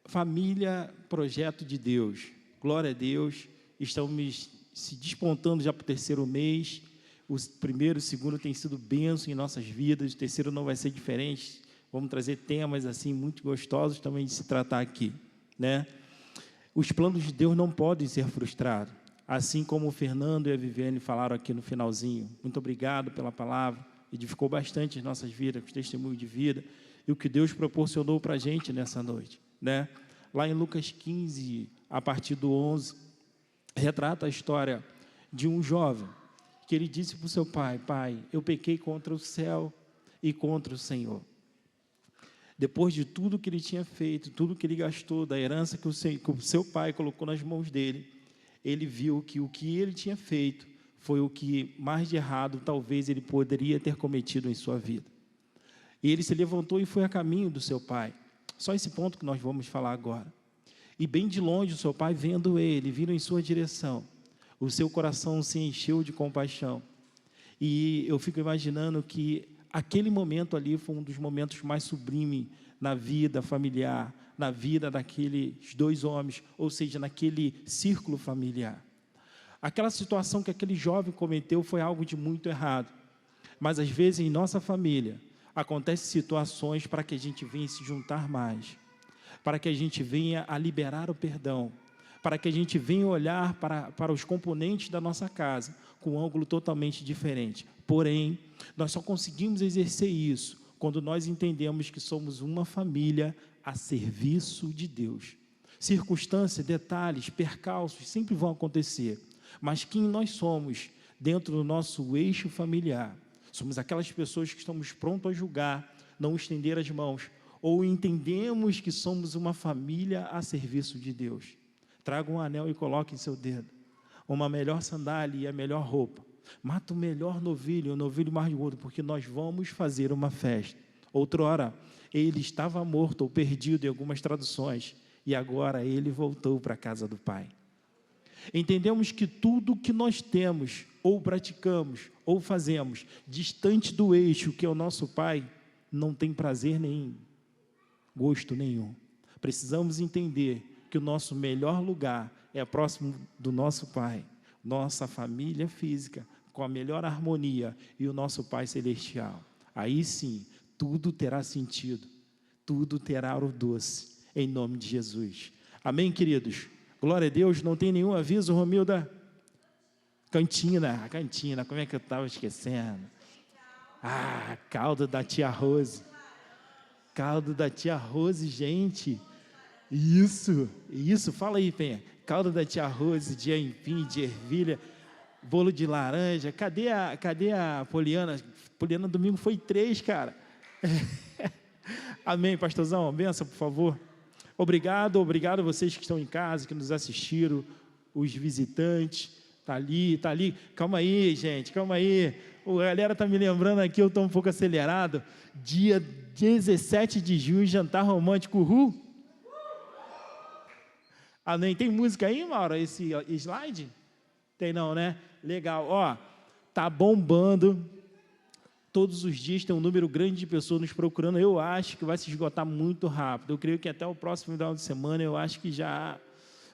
Família, projeto de Deus. Glória a Deus. Estamos se despontando já para o 3º mês. O primeiro, o segundo tem sido bênção em nossas vidas, o terceiro não vai ser diferente. Vamos trazer temas assim muito gostosos também de se tratar aqui, né? Os planos de Deus não podem ser frustrados, assim como o Fernando e a Viviane falaram aqui no finalzinho. Muito obrigado pela palavra, edificou bastante as nossas vidas, os testemunhos de vida e o que Deus proporcionou para a gente nessa noite, né? Lá em Lucas 15, a partir do 11, retrata a história de um jovem que ele disse para o seu pai: pai, eu pequei contra o céu e contra o Senhor. Depois de tudo que ele tinha feito, tudo que ele gastou, da herança que o seu pai colocou nas mãos dele, ele viu que o que ele tinha feito foi o que mais de errado talvez ele poderia ter cometido em sua vida. E ele se levantou e foi a caminho do seu pai. Só esse ponto que nós vamos falar agora. E bem de longe o seu pai, vendo ele, vindo em sua direção, o seu coração se encheu de compaixão. E eu fico imaginando que aquele momento ali foi um dos momentos mais sublimes na vida familiar, na vida daqueles dois homens, ou seja, naquele círculo familiar. Aquela situação que aquele jovem cometeu foi algo de muito errado. Mas, às vezes, em nossa família, acontecem situações para que a gente venha se juntar mais, para que a gente venha a liberar o perdão, para que a gente venha olhar para os componentes da nossa casa com um ângulo totalmente diferente. Porém, nós só conseguimos exercer isso quando nós entendemos que somos uma família a serviço de Deus. Circunstâncias, detalhes, percalços sempre vão acontecer, mas quem nós somos dentro do nosso eixo familiar? Somos aquelas pessoas que estamos prontos a julgar, não estender as mãos, ou entendemos que somos uma família a serviço de Deus. Traga um anel e coloque em seu dedo, uma melhor sandália e a melhor roupa. Mata o melhor novilho, o novilho mais gordo, porque nós vamos fazer uma festa. Outrora, ele estava morto ou perdido em algumas traduções, e agora ele voltou para a casa do Pai. Entendemos que tudo que nós temos, ou praticamos, ou fazemos, distante do eixo que é o nosso Pai, não tem prazer nenhum, gosto nenhum. Precisamos entender que o nosso melhor lugar é próximo do nosso Pai, nossa família física, com a melhor harmonia, e o nosso Pai Celestial. Aí sim, tudo terá sentido, tudo terá o doce, em nome de Jesus. Amém, queridos? Glória a Deus. Não tem nenhum aviso, Romilda? Cantina, como é que eu estava esquecendo? Caldo da tia Rose. Caldo da tia Rose, gente. Isso, fala aí, Penha. Caldo da tia Rose, de aipim, de ervilha, bolo de laranja. Cadê a Poliana? Poliana, domingo foi 3, cara. Amém, pastorzão, benção, por favor. Obrigado a vocês que estão em casa, que nos assistiram, os visitantes. Tá ali. Calma aí, gente, calma aí. A galera tá me lembrando aqui, eu estou um pouco acelerado. Dia 17 de junho, jantar romântico. Amém. Tem música aí, Mauro, esse slide? Tem não, né? Legal. Ó, tá bombando. Todos os dias tem um número grande de pessoas nos procurando. Eu acho que vai se esgotar muito rápido. Eu creio que até o próximo final de semana, eu acho que já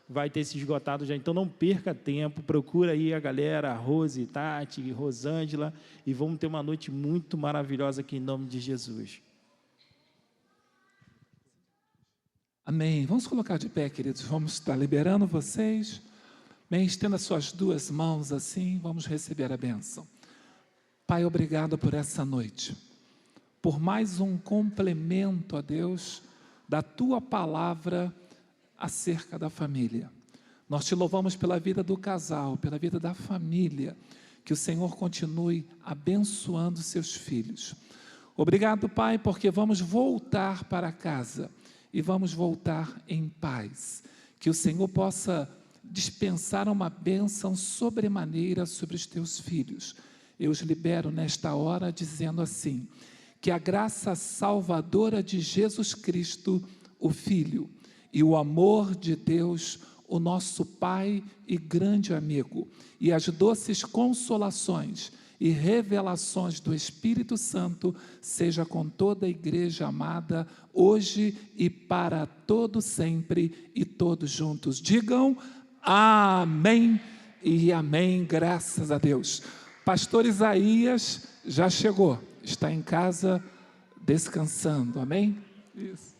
vai ter se esgotado já. Então, não perca tempo. Procura aí a galera, Rose, Tati, Rosângela, e vamos ter uma noite muito maravilhosa aqui em nome de Jesus. Amém. Vamos colocar de pé, queridos. Vamos estar liberando vocês. Amém. Estenda suas duas mãos assim. Vamos receber a bênção. Pai, obrigado por essa noite, por mais um complemento, ó Deus, da Tua palavra acerca da família. Nós te louvamos pela vida do casal, pela vida da família, que o Senhor continue abençoando seus filhos. Obrigado, Pai, porque vamos voltar para casa e vamos voltar em paz. Que o Senhor possa dispensar uma bênção sobremaneira sobre os teus filhos. Eu os libero nesta hora dizendo assim, que a graça salvadora de Jesus Cristo, o Filho, e o amor de Deus, o nosso Pai e grande amigo, e as doces consolações e revelações do Espírito Santo, seja com toda a igreja amada, hoje e para todo sempre, e todos juntos digam amém e amém, graças a Deus. Pastor Isaías já chegou, está em casa descansando, amém? Isso.